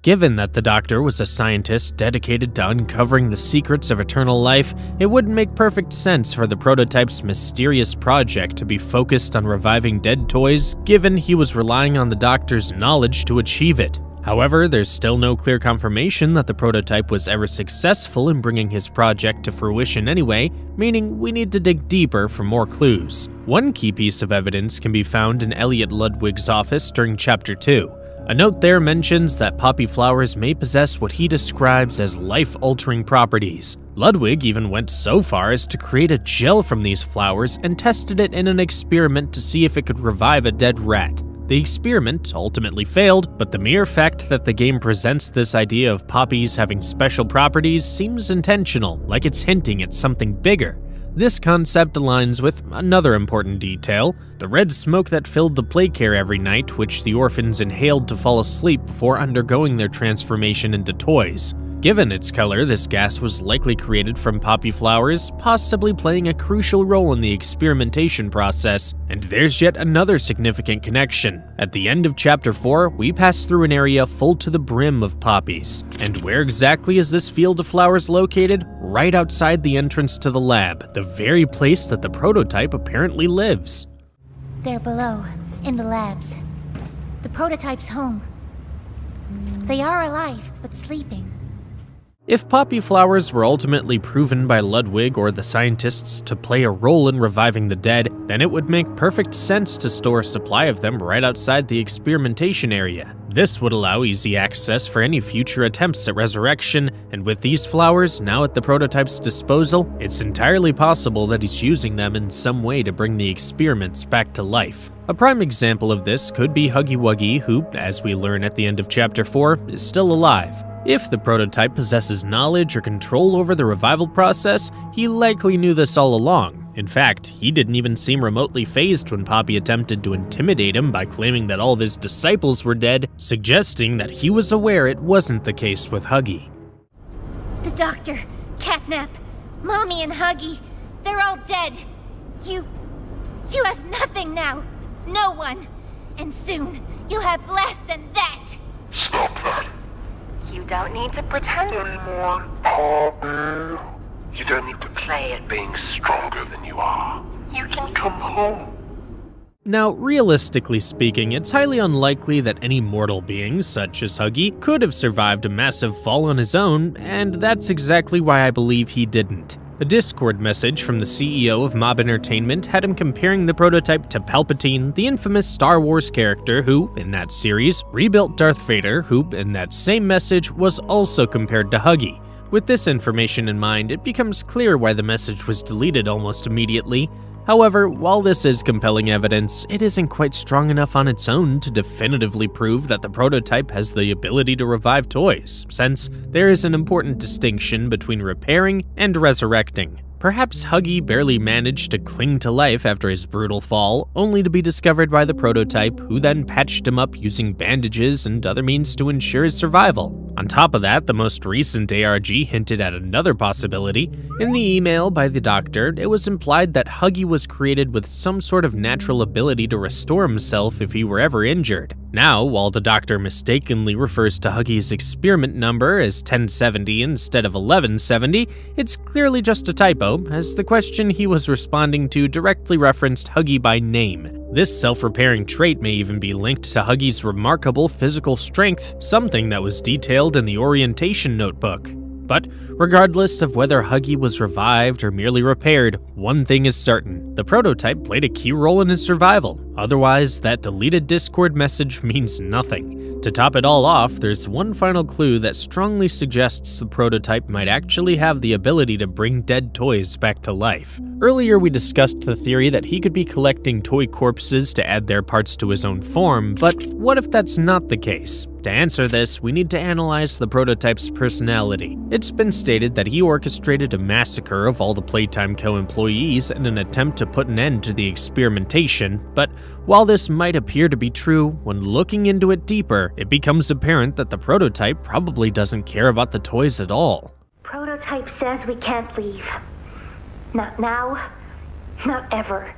Given that the Doctor was a scientist dedicated to uncovering the secrets of eternal life, it wouldn't make perfect sense for the prototype's mysterious project to be focused on reviving dead toys, given he was relying on the Doctor's knowledge to achieve it. However, there's still no clear confirmation that the prototype was ever successful in bringing his project to fruition anyway, meaning we need to dig deeper for more clues. One key piece of evidence can be found in Elliot Ludwig's office during Chapter 2. A note there mentions that poppy flowers may possess what he describes as life-altering properties. Ludwig even went so far as to create a gel from these flowers and tested it in an experiment to see if it could revive a dead rat. The experiment ultimately failed, but the mere fact that the game presents this idea of poppies having special properties seems intentional, like it's hinting at something bigger. This concept aligns with another important detail, the red smoke that filled the playcare every night, which the orphans inhaled to fall asleep before undergoing their transformation into toys. Given its color, this gas was likely created from poppy flowers, possibly playing a crucial role in the experimentation process. And there's yet another significant connection. At the end of Chapter 4, we pass through an area full to the brim of poppies. And where exactly is this field of flowers located? Right outside the entrance to the lab, the very place that the prototype apparently lives. They're below, in the labs. The prototype's home. They are alive, but sleeping. If poppy flowers were ultimately proven by Ludwig or the scientists to play a role in reviving the dead, then it would make perfect sense to store a supply of them right outside the experimentation area. This would allow easy access for any future attempts at resurrection, and with these flowers now at the prototype's disposal, it's entirely possible that he's using them in some way to bring the experiments back to life. A prime example of this could be Huggy Wuggy, who, as we learn at the end of Chapter 4, is still alive. If the prototype possesses knowledge or control over the revival process, he likely knew this all along. In fact, he didn't even seem remotely fazed when Poppy attempted to intimidate him by claiming that all of his disciples were dead, suggesting that he was aware it wasn't the case with Huggy. The Doctor, Catnap, Mommy and Huggy, they're all dead. You have nothing now. No one. And soon, you'll have less than that. Stop that. You don't need to pretend anymore. Poppy. You don't need to play at being stronger than you are. You can come home. Now, realistically speaking, it's highly unlikely that any mortal being, such as Huggy, could have survived a massive fall on his own, and that's exactly why I believe he didn't. A Discord message from the CEO of Mob Entertainment had him comparing the prototype to Palpatine, the infamous Star Wars character who, in that series, rebuilt Darth Vader, who, in that same message, was also compared to Huggy. With this information in mind, it becomes clear why the message was deleted almost immediately. However, while this is compelling evidence, it isn't quite strong enough on its own to definitively prove that the prototype has the ability to revive toys, since there is an important distinction between repairing and resurrecting. Perhaps Huggy barely managed to cling to life after his brutal fall, only to be discovered by the prototype, who then patched him up using bandages and other means to ensure his survival. On top of that, the most recent ARG hinted at another possibility. In the email by the Doctor, it was implied that Huggy was created with some sort of natural ability to restore himself if he were ever injured. Now, while the Doctor mistakenly refers to Huggy's experiment number as 1070 instead of 1170, it's clearly just a typo, as the question he was responding to directly referenced Huggy by name. This self-repairing trait may even be linked to Huggy's remarkable physical strength, something that was detailed in the orientation notebook. But regardless of whether Huggy was revived or merely repaired, one thing is certain: the prototype played a key role in his survival. Otherwise, that deleted Discord message means nothing. To top it all off, there's one final clue that strongly suggests the prototype might actually have the ability to bring dead toys back to life. Earlier we discussed the theory that he could be collecting toy corpses to add their parts to his own form, but what if that's not the case? To answer this, we need to analyze the prototype's personality. It's been stated that he orchestrated a massacre of all the Playtime Co. employees in an attempt to put an end to the experimentation, but while this might appear to be true, when looking into it deeper, it becomes apparent that the prototype probably doesn't care about the toys at all. Prototype says we can't leave. Not now, not ever.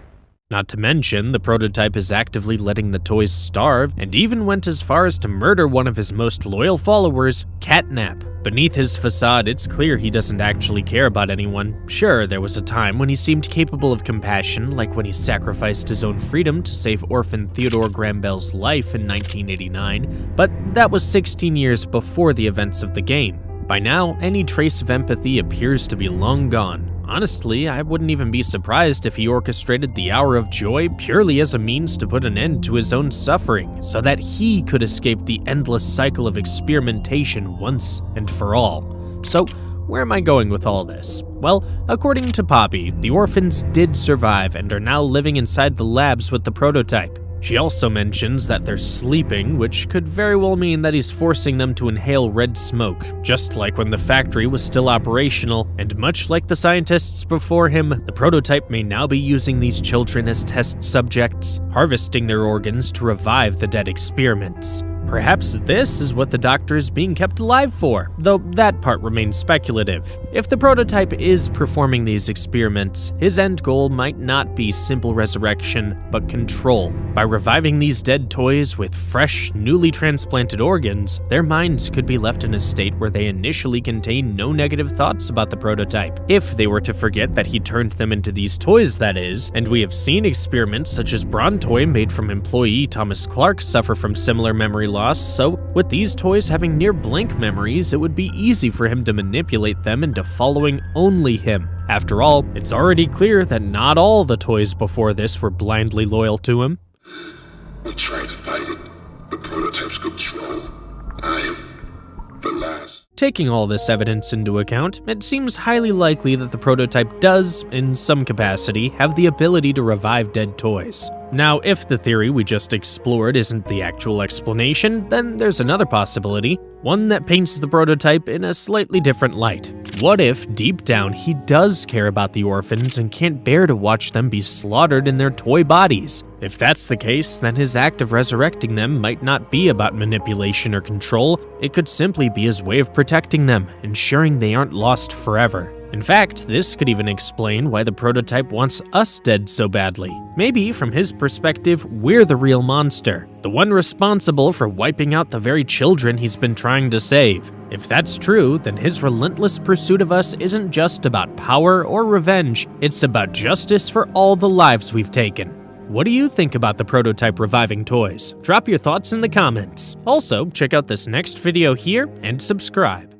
Not to mention, the prototype is actively letting the toys starve, and even went as far as to murder one of his most loyal followers, Catnap. Beneath his facade, it's clear he doesn't actually care about anyone. Sure, there was a time when he seemed capable of compassion, like when he sacrificed his own freedom to save orphan Theodore Graham Bell's life in 1989, but that was 16 years before the events of the game. By now, any trace of empathy appears to be long gone. Honestly, I wouldn't even be surprised if he orchestrated the Hour of Joy purely as a means to put an end to his own suffering, so that he could escape the endless cycle of experimentation once and for all. So, where am I going with all this? Well, according to Poppy, the orphans did survive and are now living inside the labs with the prototype. She also mentions that they're sleeping, which could very well mean that he's forcing them to inhale red smoke, just like when the factory was still operational, and much like the scientists before him, the prototype may now be using these children as test subjects, harvesting their organs to revive the dead experiments. Perhaps this is what the Doctor is being kept alive for, though that part remains speculative. If the prototype is performing these experiments, his end goal might not be simple resurrection, but control. By reviving these dead toys with fresh, newly transplanted organs, their minds could be left in a state where they initially contain no negative thoughts about the prototype. If they were to forget that he turned them into these toys, that is, and we have seen experiments such as Brontoy made from employee Thomas Clark suffer from similar memory loss, so with these toys having near blank memories, it would be easy for him to manipulate them into following only him. After all, it's already clear that not all the toys before this were blindly loyal to him. We tried to fight it. The prototype's control. I am the last. Taking all this evidence into account, it seems highly likely that the prototype does, in some capacity, have the ability to revive dead toys. Now, if the theory we just explored isn't the actual explanation, then there's another possibility, one that paints the prototype in a slightly different light. What if, deep down, he does care about the orphans and can't bear to watch them be slaughtered in their toy bodies? If that's the case, then his act of resurrecting them might not be about manipulation or control, it could simply be his way of protecting them, ensuring they aren't lost forever. In fact, this could even explain why the prototype wants us dead so badly. Maybe, from his perspective, we're the real monster, the one responsible for wiping out the very children he's been trying to save. If that's true, then his relentless pursuit of us isn't just about power or revenge, it's about justice for all the lives we've taken. What do you think about the prototype reviving toys? Drop your thoughts in the comments. Also, check out this next video here and subscribe.